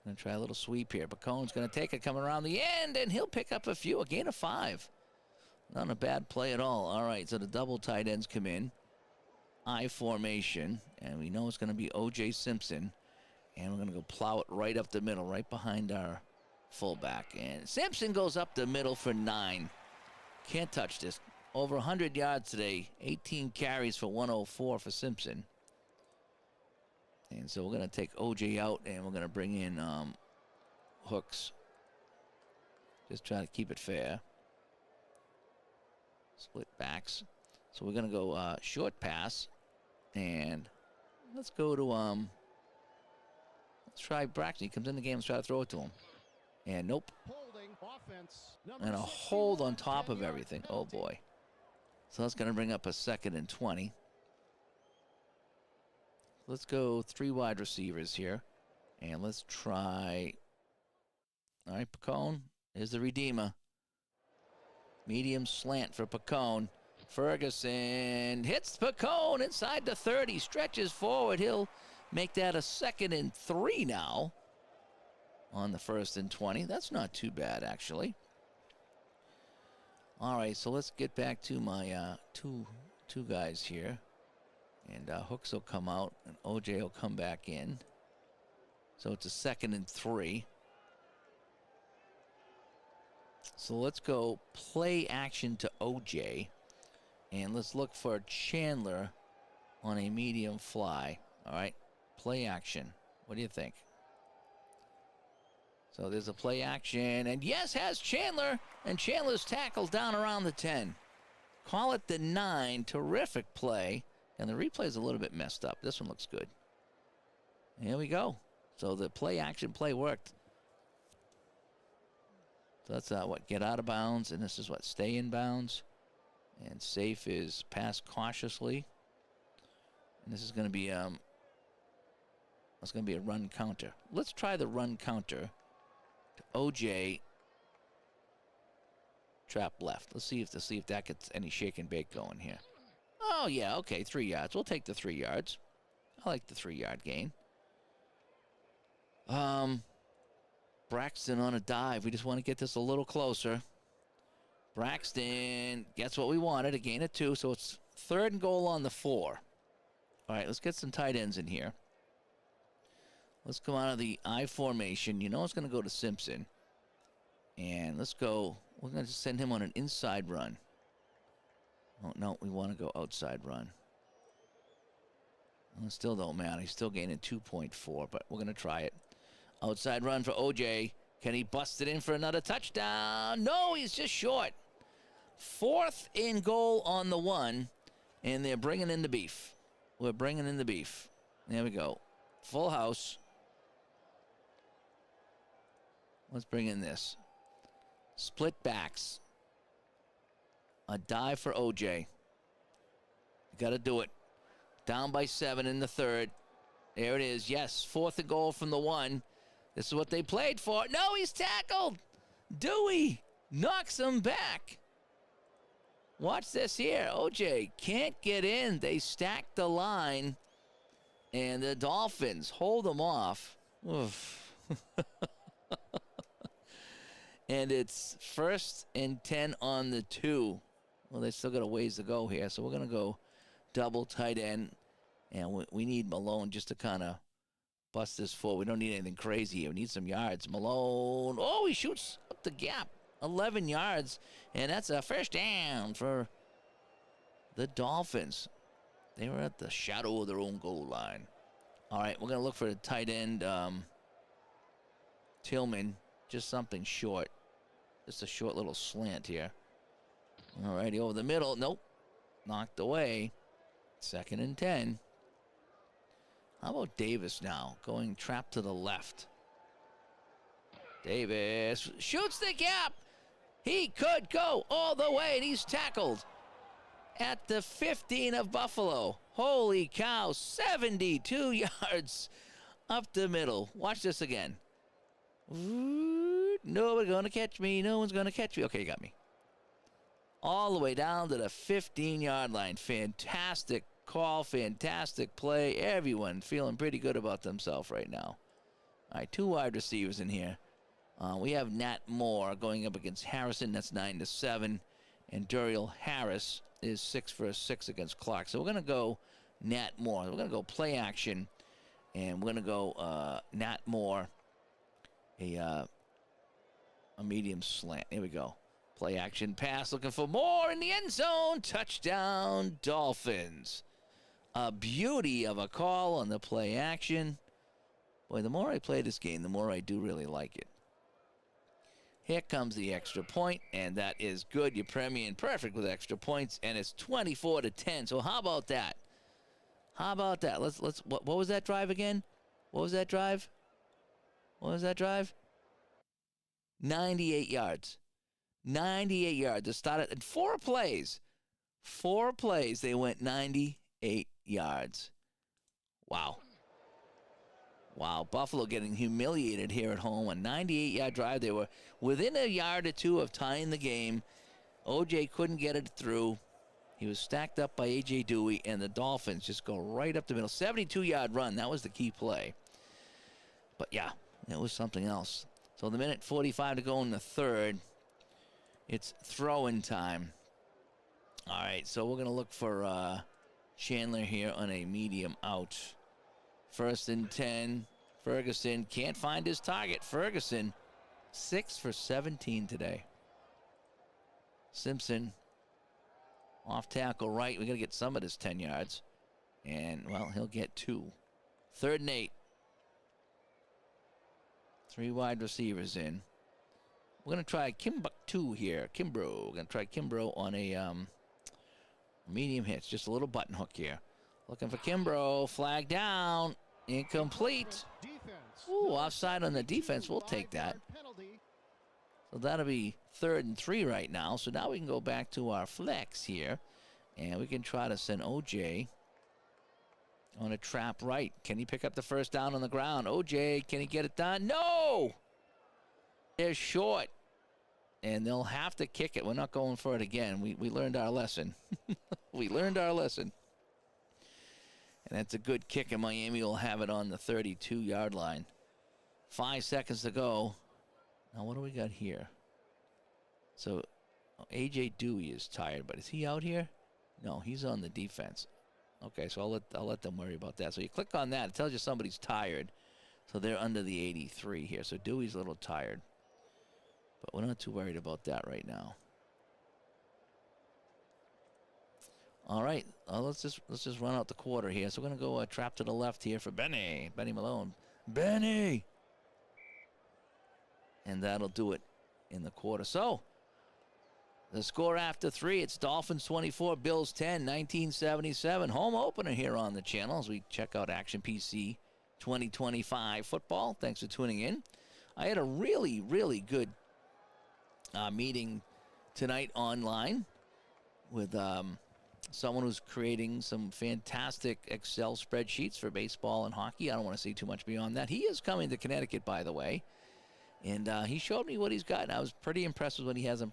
Going to try a little sweep here. Bacone's going to take it coming around the end, and he'll pick up a few. A gain of 5. Not a bad play at all. All right, so the double tight ends come in. I formation, and we know it's going to be O.J. Simpson. And we're going to go plow it right up the middle, right behind our fullback. And Simpson goes up the middle for 9. Can't touch this. Over 100 yards today. 18 carries for 104 for Simpson. And so we're going to take O.J. out, and we're going to bring in Hooks. Just try to keep it fair. Split backs. So we're going to go short pass. And let's go to, let's try Braxton. He comes in the game. Let's try to throw it to him. And nope. Holding offense. And a hold on top of everything. Oh, boy. So that's going to bring up a 2nd and 20. Let's go 3 wide receivers here. And let's try. All right, Pacone is the redeemer. Medium slant for Pacone. Ferguson hits Pacone inside the 30. Stretches forward. He'll make that a 2nd and 3 now. On the 1st and 20. That's not too bad, actually. All right, so let's get back to my two guys here. And Hooks will come out, and O.J. will come back in. So it's a 2nd and 3. So let's go play action to O.J. And let's look for Chandler on a medium fly. All right, play action. What do you think? So there's a play action, and yes, has Chandler, and Chandler's tackled down around the 10. Call it the 9. Terrific play. And the replay is a little bit messed up. This one looks good. Here we go. So the play action play worked. So that's what, get out of bounds, and this is what, stay in bounds. And safe is pass cautiously. And this is going to be that's going to be a run counter. Let's try the run counter to O.J. Trap left. Let's see if that gets any shake and bake going here. Oh, yeah, okay, 3 yards. We'll take the 3 yards. I like the 3-yard gain. Braxton on a dive. We just want to get this a little closer. Braxton gets what we wanted, a gain of 2, so it's 3rd and goal on the 4. All right, let's get some tight ends in here. Let's come out of the I formation. You know it's going to go to Simpson. And let's go. We're going to send him on an inside run. Oh, no, we want to go outside run. Well, it still don't matter. He's still gaining 2.4, but we're going to try it. Outside run for O.J. Can he bust it in for another touchdown? No, he's just short. 4th and goal on the 1, and they're bringing in the beef. We're bringing in the beef. There we go. Full house. Let's bring in this. Split backs. A dive for O.J. You got to do it. Down by 7 in the 3rd. There it is. Yes, 4th and goal from the 1. This is what they played for. No, he's tackled. Dewey knocks him back. Watch this here. O.J. can't get in. They stacked the line. And the Dolphins hold them off. Oof. And it's 1st and 10 on the 2. Well, they still got a ways to go here, so we're going to go double tight end. And we need Malone just to kind of bust this forward. We don't need anything crazy here. We need some yards. Malone, oh, he shoots up the gap. 11 yards, and that's a first down for the Dolphins. They were at the shadow of their own goal line. All right, we're going to look for a tight end, Tillman, just something short. Just a short little slant here. All righty, over the middle. Nope, knocked away. 2nd and 10. How about Davis now, going trap to the left? Davis shoots the gap. He could go all the way, and he's tackled at the 15 of Buffalo. Holy cow, 72 yards up the middle. Watch this again. Nobody's going to catch me. No one's going to catch me. Okay, you got me. All the way down to the 15-yard line. Fantastic call, fantastic play. Everyone feeling pretty good about themselves right now. All right, 2 wide receivers in here. We have Nat Moore going up against Harrison. That's 9-7. And Duriel Harris is 6 for 6 against Clark. So we're going to go Nat Moore. We're going to go play action. And we're going to go Nat Moore, a medium slant. Here we go. Play action pass. Looking for Moore in the end zone. Touchdown, Dolphins. A beauty of a call on the play action. Boy, the more I play this game, the more I do really like it. Here comes the extra point, and that is good. You're Premium perfect with extra points, and it's 24-10. So how about that? How about that? Let's. What was that drive again? What was that drive? 98 yards. 98 yards. It started in 4 plays. 4 plays. They went 98 yards. Wow. Wow, Buffalo getting humiliated here at home. A 98-yard drive. They were within a yard or two of tying the game. O.J. couldn't get it through. He was stacked up by A.J. Dewey, and the Dolphins just go right up the middle. 72-yard run. That was the key play. But, yeah, it was something else. So the minute 45 to go in the third. It's throw-in time. All right, so we're going to look for Chandler here on a medium out. 1st and 10. Ferguson can't find his target. Ferguson, 6 for 17 today. Simpson, off tackle right. We got to get some of this 10 yards. And, well, he'll get 2. 3rd and 8. 3 wide receivers in. We're going to try Kimbrough here. Kimbrough. We're going to try Kimbrough on a medium hitch. Just a little button hook here. Looking for Kimbrough. Flag down. Incomplete. Ooh, offside on the defense. We'll take that. So that'll be 3rd and 3 right now. So now we can go back to our flex here. And we can try to send O.J. on a trap right. Can he pick up the first down on the ground? O.J., can he get it done? No! They're short. And they'll have to kick it. We're not going for it again. We learned our lesson. We learned our lesson. And that's a good kick, and Miami will have it on the 32-yard line. 5 seconds to go. Now, what do we got here? So, A.J. Dewey is tired, but is he out here? No, he's on the defense. Okay, so I'll let them worry about that. So you click on that. It tells you somebody's tired. So they're under the 83 here. So Dewey's a little tired. But we're not too worried about that right now. All right, let's just run out the quarter here. So we're going to go trap to the left here for Benny Malone. Benny! And that'll do it in the quarter. So, the score after 3, it's Dolphins 24, Bills 10, 1977. Home opener here on the channel as we check out Action PC 2025 football. Thanks for tuning in. I had a really, really good meeting tonight online with someone who's creating some fantastic Excel spreadsheets for baseball and hockey. I don't want to say too much beyond that. He is coming to Connecticut, by the way. And he showed me what he's got, and I was pretty impressed with what he has. I'm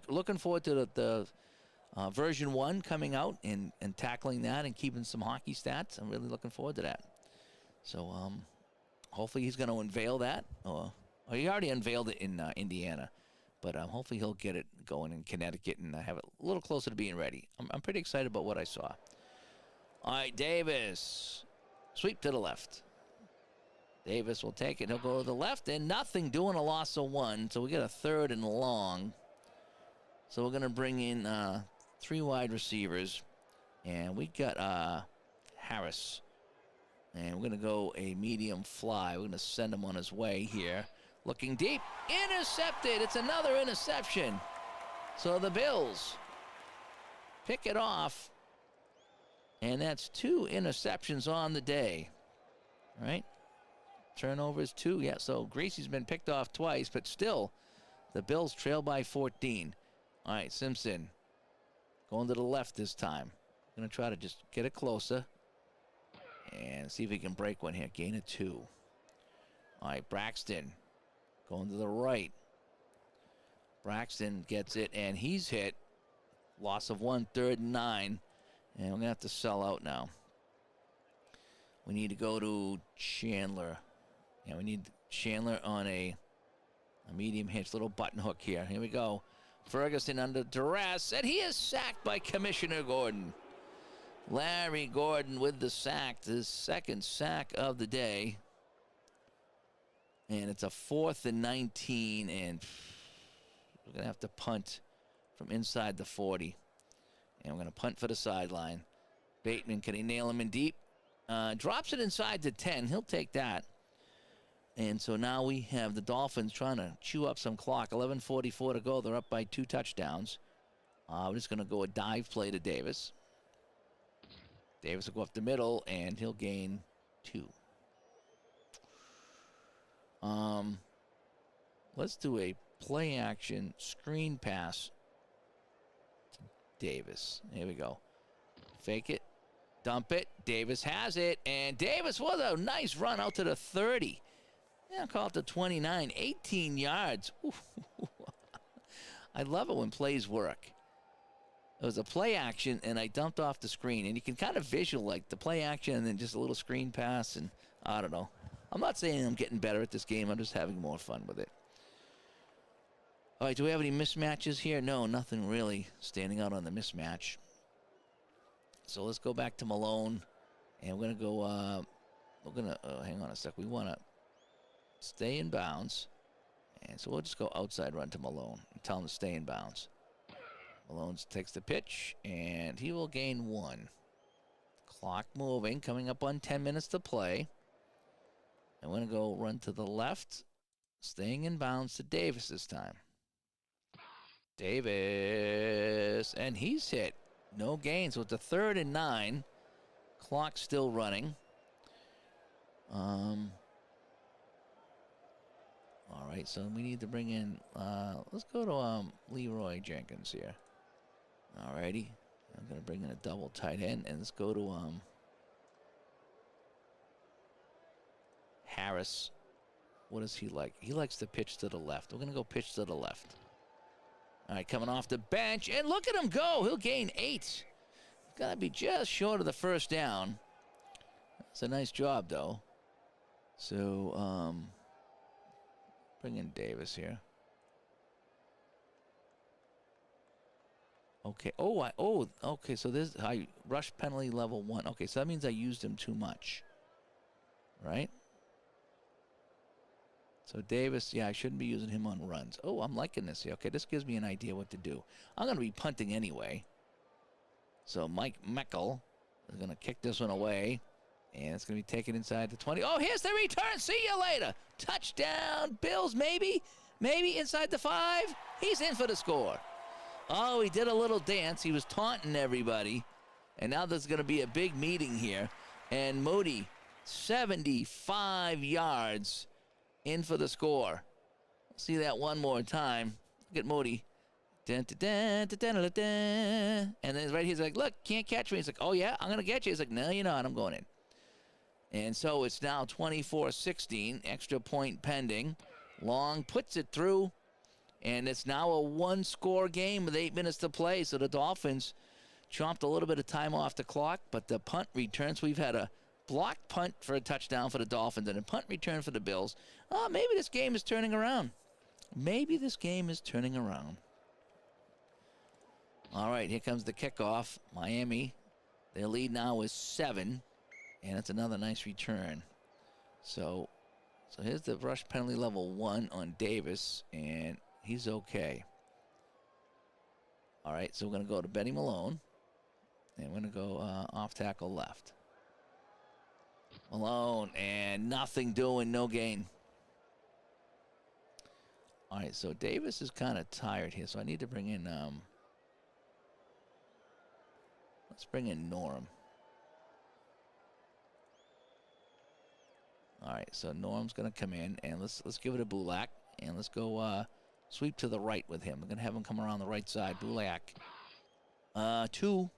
looking forward to the version 1 coming out and tackling that and keeping some hockey stats. I'm really looking forward to that. So hopefully he's going to unveil that. Or he already unveiled it in Indiana. But hopefully he'll get it going in Connecticut and have it a little closer to being ready. I'm pretty excited about what I saw. All right, Davis. Sweep to the left. Davis will take it. He'll go to the left, and nothing, doing a loss of 1. So we get a 3rd and long. So we're going to bring in 3 wide receivers. And we got Harris. And we're going to go a medium fly. We're going to send him on his way here. Looking deep. Intercepted. It's another interception. So the Bills pick it off. And that's 2 interceptions on the day. All right. Turnovers 2. Yeah, so Gracie's been picked off twice, but still, the Bills trail by 14. All right, Simpson going to the left this time. Going to try to just get it closer and see if he can break one here. Gain of 2. All right, Braxton going to the right. Braxton gets it, and he's hit. Loss of 1, 3rd and 9. And we're going to have to sell out now. We need to go to Chandler. Yeah, we need Chandler on a medium hitch, little button hook here. Here we go. Ferguson under duress, and he is sacked by Commissioner Gordon. Larry Gordon with the sack, his 2nd sack of the day. And it's a 4th and 19, and we're going to have to punt from inside the 40. And we're going to punt for the sideline. Bateman, can he nail him in deep? Drops it inside the 10. He'll take that. And so now we have the Dolphins trying to chew up some clock. 11:44 to go. They're up by 2 touchdowns. We're just going to go a dive play to Davis. Davis will go up the middle, and he'll gain 2. Let's do a play-action screen pass to Davis. Here we go. Fake it. Dump it. Davis has it. And Davis, what a nice run out to the 30. Yeah, I'll call it the 29. 18 yards. I love it when plays work. It was a play action, and I dumped off the screen. And you can kind of visual, like, the play action and then just a little screen pass. And I don't know. I'm not saying I'm getting better at this game. I'm just having more fun with it. All right, do we have any mismatches here? No, nothing really standing out on the mismatch. So let's go back to Malone. And we're going to go, hang on a sec. We want to stay in bounds. And so we'll just go outside run to Malone and tell him to stay in bounds. Malone takes the pitch, and he will gain 1. Clock moving, coming up on 10 minutes to play. I'm going to go run to the left, staying in bounds to Davis this time. Davis, and he's hit. No gain, so it's a 3rd and 9. Clock still running. All right, so we need to bring in, let's go to Leroy Jenkins here. All righty. I'm going to bring in a double tight end, and let's go to Harris. What does he like? He likes to pitch to the left. We're going to go pitch to the left. All right, coming off the bench, and look at him go. He'll gain 8. Got to be just short of the 1st down. That's a nice job, though. So, bring in Davis here. Okay. Okay. So this I rush penalty level 1. Okay, so that means I used him too much, right? So Davis, yeah, I shouldn't be using him on runs. Oh, I'm liking this here. Okay, this gives me an idea what to do. I'm going to be punting anyway. So Mike Meckel is going to kick this one away. And it's going to be taken inside the 20. Oh, here's the return. See you later. Touchdown, Bills, maybe. Maybe inside the 5. He's in for the score. Oh, he did a little dance. He was taunting everybody. And now there's going to be a big meeting here. And Moody, 75 yards in for the score. See that one more time. Look at Moody. Dun, dun, dun, dun, dun, dun, dun. And then right here, he's like, look, can't catch me. He's like, oh, yeah, I'm going to get you. He's like, no, you're not. I'm going in. And so it's now 24-16. Extra point pending. Long puts it through. And it's now a 1-score game with 8 minutes to play. So the Dolphins chomped a little bit of time off the clock. But the punt returns. We've had a blocked punt for a touchdown for the Dolphins and a punt return for the Bills. Oh, maybe this game is turning around. Maybe this game is turning around. All right, here comes the kickoff. Miami Their lead now is 7, and it's another nice return. So here's the rush penalty level 1 on Davis, and he's okay. All right, so we're going to go to Benny Malone, and we're going to go off tackle left. Malone, and nothing doing, no gain. All right, so Davis is kind of tired here, so I need to bring in, let's bring in Norm. All right, so Norm's going to come in, and let's give it a Bulak, and let's go sweep to the right with him. We're going to have him come around the right side. Bulak. 2.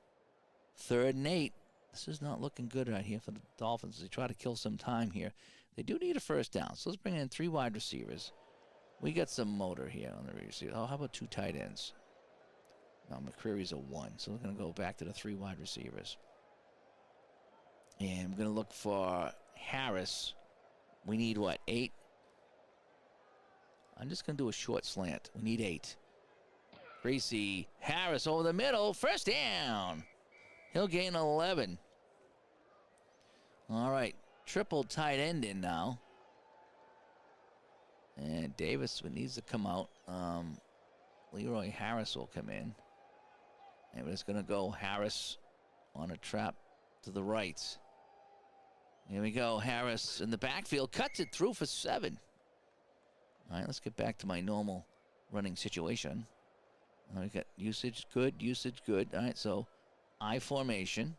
3rd and 8. This is not looking good right here for the Dolphins. They try to kill some time here. They do need a first down, so let's bring in 3 wide receivers. We got some motor here on the receiver. Oh, how about 2 tight ends? No, McCreary's a 1, so we're going to go back to the 3 wide receivers. And we're going to look for Harris. We need, what, 8? I'm just going to do a short slant. We need 8. Greasy. Harris over the middle. First down. He'll gain 11. All right. Triple tight end in now. And Davis needs to come out. Leroy Harris will come in. And we're just going to go Harris on a trap to the right. Here we go. Harris in the backfield. Cuts it through for 7. All right, let's get back to my normal running situation. We got usage good, usage good. All right, so I formation.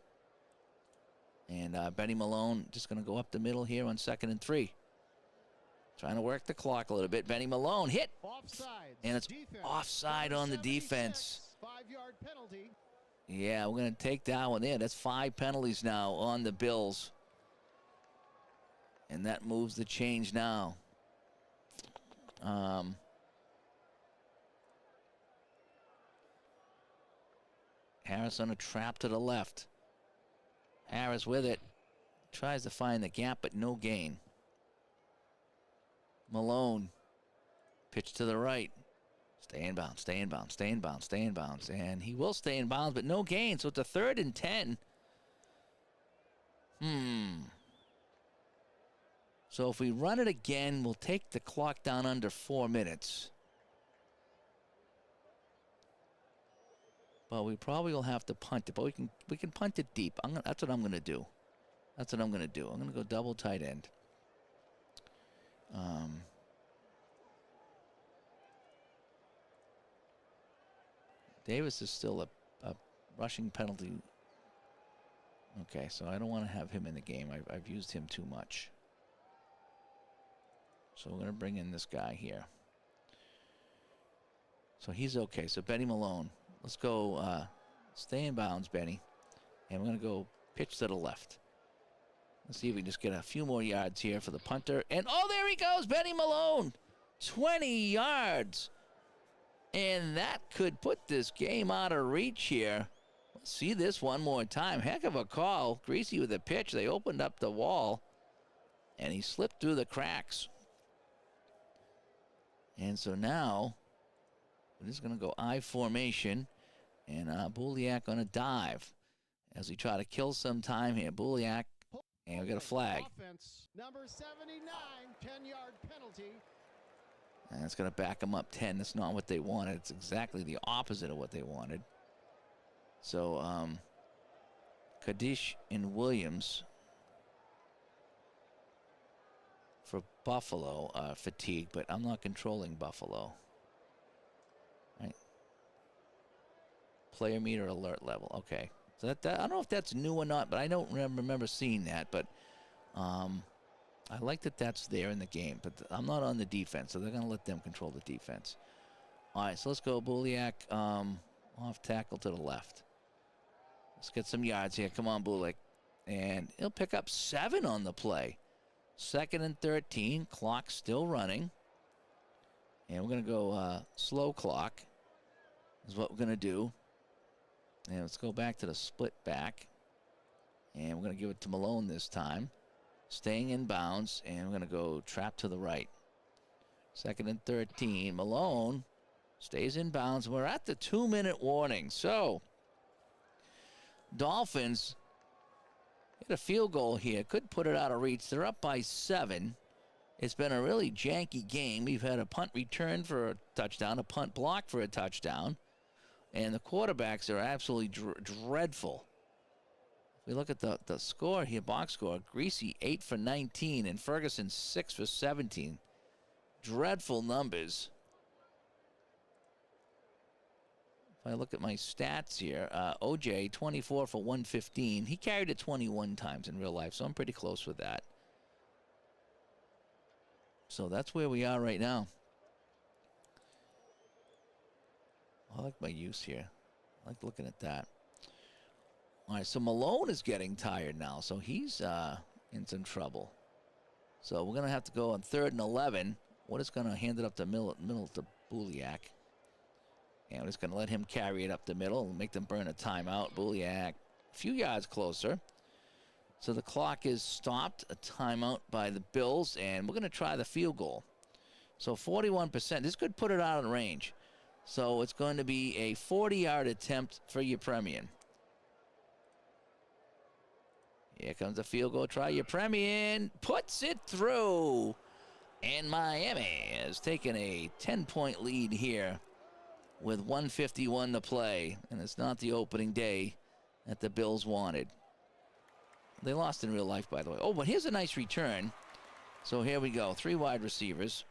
And Benny Malone just going to go up the middle here on 2nd and 3. Trying to work the clock a little bit. Benny Malone hit. Offsides. And it's Defense. offside on the defense. 5-yard penalty. Yeah, we're going to take that one in. That's 5 penalties now on the Bills. And that moves the change now. Harris on a trap to the left. Harris with it. Tries to find the gap, but no gain. Malone. Pitch to the right. Stay in bounds, stay in bounds, stay in bounds, stay in bounds. And he will stay in bounds, but no gain. So it's a 3rd and 10. So if we run it again, we'll take the clock down under 4 minutes. But we probably will have to punt it. But we can punt it deep. That's what I'm going to do. That's what I'm going to do. I'm going to go double tight end. Davis is still a rushing penalty. Okay, so I don't want to have him in the game. I've used him too much. So we're going to bring in this guy here. So he's okay. So Benny Malone. Let's go stay in bounds, Benny. And we're going to go pitch to the left. Let's see if we can just get a few more yards here for the punter. And, oh, there he goes, Benny Malone. 20 yards. And that could put this game out of reach here. Let's see this one more time. Heck of a call. Greasy with the pitch. They opened up the wall. And he slipped through the cracks. And so now, we're just going to go I formation. And Buliak on a dive as we try to kill some time here. Buliak, and we got a flag. Offense. Number 79, 10-yard penalty. And it's going to back them up 10. That's not what they wanted. It's exactly the opposite of what they wanted. So, Kaddish and Williams for Buffalo fatigue, but I'm not controlling Buffalo. Right. Player meter alert level. Okay. So that I don't know if that's new or not, but I don't remember seeing that. But I like that that's there in the game. But I'm not on the defense, so they're going to let them control the defense. All right, so let's go Buliak off tackle to the left. Let's get some yards here. Come on, Buliak. And he'll pick up 7 on the play. 2nd and 13. Clock still running. And we're going to go slow clock is what we're going to do. And let's go back to the split back. And we're going to give it to Malone this time. Staying in bounds. And we're going to go trap to the right. 2nd and 13. Malone stays in bounds. We're at the 2-minute warning. So, Dolphins Get a field goal here. Could put it out of reach. They're up by 7. It's been a really janky game. We've had a punt return for a touchdown, a punt block for a touchdown, and the quarterbacks are absolutely dreadful. If we look at the score here, box score, Greasy 8 for 19 and Ferguson 6 for 17. Dreadful numbers. If I look at my stats here, OJ 24 for 115. He carried it 21 times in real life, so I'm pretty close with that. So that's where we are right now. I like my use here. I like looking at that. All right, so Malone is getting tired now, so he's in some trouble. So we're going to have to go on 3rd and 11. We're just going to hand it up the middle to Buliak. And we're just going to let him carry it up the middle and make them burn a timeout. Buliak a few yards closer. So the clock is stopped, a timeout by the Bills, and we're going to try the field goal. So 41%. This could put it out of range. So it's going to be a 40-yard attempt for your Premium. Here comes the field goal. Try your Premium. Puts it through. And Miami has taken a 10-point lead here with 1:51 to play. And it's not the opening day that the Bills wanted. They lost in real life, by the way. Oh, but here's a nice return. So here we go. 3 wide receivers.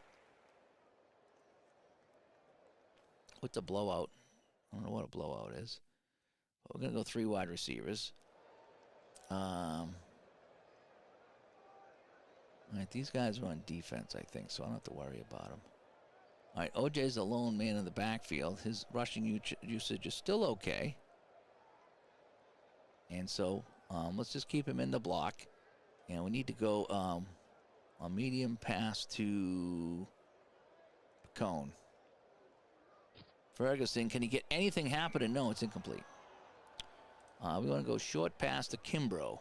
With the blowout. I don't know what a blowout is. But we're going to go 3 wide receivers. All right, these guys are on defense, I think, so I don't have to worry about them. All right, OJ's a lone man in the backfield. His rushing usage is still okay. And so let's just keep him in the block. And we need to go a medium pass to Cone. Ferguson, can he get anything happening? No, it's incomplete. We want to go short pass to Kimbrough.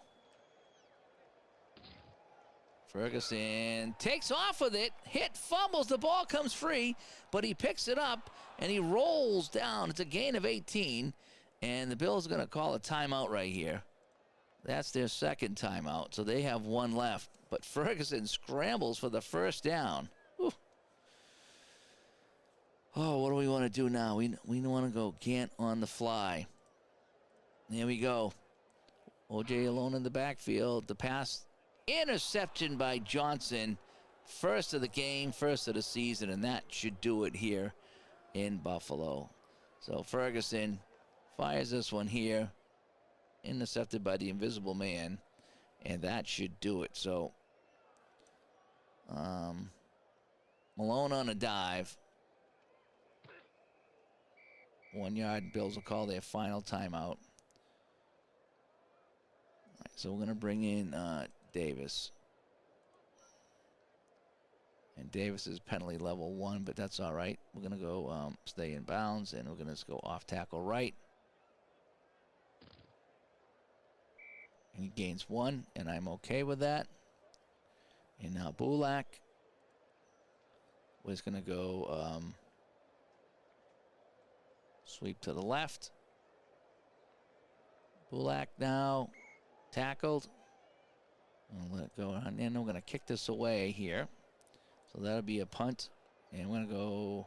Ferguson takes off with it, fumbles, the ball comes free, but he picks it up and he rolls down. It's a gain of 18, and the Bills are going to call a timeout right here. That's their second timeout, so they have 1 left. But Ferguson scrambles for the first down. Whew. Oh, what do we want to do now? We want to go Gant on the fly. Here we go. OJ alone in the backfield. The pass, interception by Johnson. First of the game, first of the season, and that should do it here in Buffalo. So Ferguson fires this one here. Intercepted by the invisible man, and that should do it. So Malone on a dive. 1 yard. Bills will call their final timeout. So we're going to bring in Davis. And Davis is penalty level 1, but that's all right. We're going to go stay in bounds, and we're going to just go off tackle right. And he gains 1, and I'm okay with that. And now Bulak was going to go sweep to the left. Bulak now tackled. I'll let it go on. And we're going to kick this away here. So that'll be a punt. And we're going to go,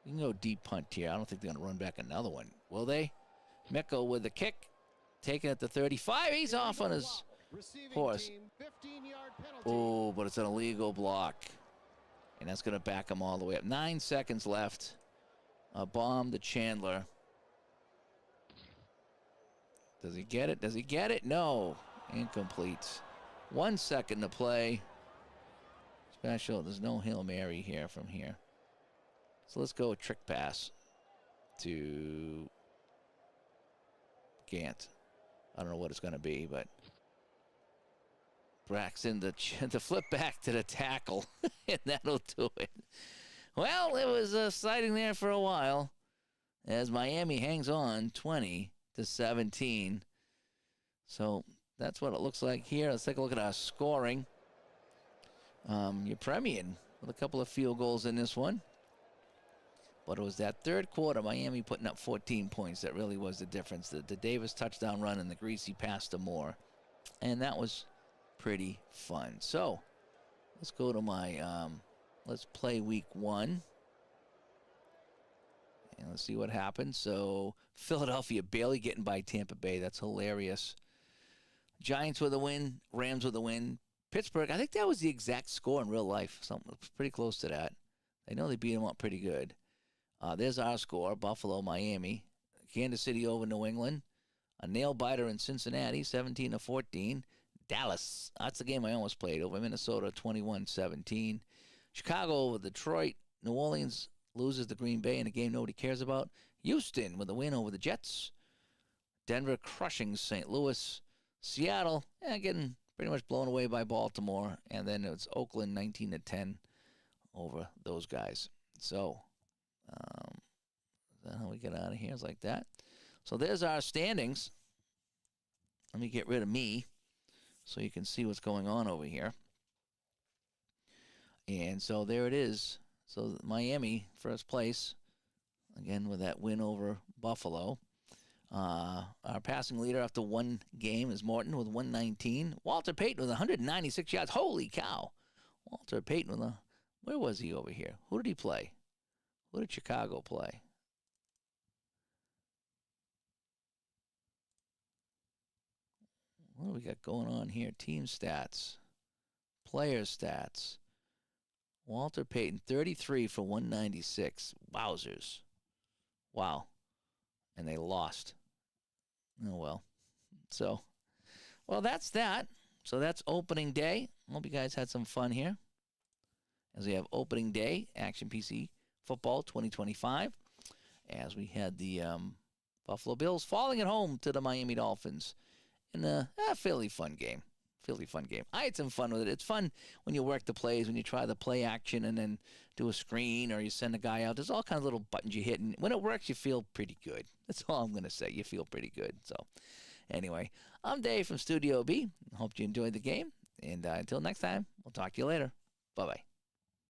we can go deep punt here. I don't think they're going to run back another one, will they? Meckel with the kick. Taking it to 35. He's off on his horse. Oh, but it's an illegal block. And that's going to back him all the way up. 9 seconds left. A bomb to Chandler. Does he get it? Does he get it? No. Incomplete. 1 second to play. Special. There's no Hail Mary here from here. So let's go with trick pass to Gant. I don't know what it's going to be, but Braxton the flip back to the tackle, and that'll do it. Well, it was exciting there for a while as Miami hangs on 20-17. So that's what it looks like here. Let's take a look at our scoring. Your Premium with a couple of field goals in this one. But it was that third quarter, Miami putting up 14 points. That really was the difference. The Davis touchdown run and the Greasy pass to Moore. And that was pretty fun. So let's go to my, let's play week 1. And let's see what happens. So Philadelphia barely getting by Tampa Bay. That's hilarious. Giants with a win. Rams with a win. Pittsburgh, I think that was the exact score in real life. Something pretty close to that. I know they beat them up pretty good. There's our score. Buffalo, Miami. Kansas City over New England. A nail-biter in Cincinnati, 17-14. Dallas, that's the game I almost played, over Minnesota, 21-17. Chicago over Detroit. New Orleans loses to Green Bay in a game nobody cares about. Houston with a win over the Jets. Denver crushing St. Louis. Seattle, getting pretty much blown away by Baltimore. And then it's Oakland, 19-10 over those guys. So, is that how we get out of here? It's like that. So there's our standings. Let me get rid of me so you can see what's going on over here. And so there it is. So Miami, first place, again with that win over Buffalo. Our passing leader after one game is Morton with 119. Walter Payton with 196 yards. Holy cow. Walter Payton with where was he over here? Who did he play? Who did Chicago play? What do we got going on here? Team stats. Player stats. Walter Payton, 33 for 196. Wowzers. Wow. And they lost. Oh, well. So, well, that's that. So that's opening day. Hope you guys had some fun here. As we have opening day, Action PC Football 2025. As we had the Buffalo Bills falling at home to the Miami Dolphins in a fairly fun game. Fairly fun game. I had some fun with it. It's fun when you work the plays, when you try the play action and then do a screen or you send a guy out. There's all kinds of little buttons you hit. And when it works, you feel pretty good. That's all I'm going to say. You feel pretty good. So anyway, I'm Dave from Studio B. Hope you enjoyed the game. And until next time, we'll talk to you later. Bye-bye.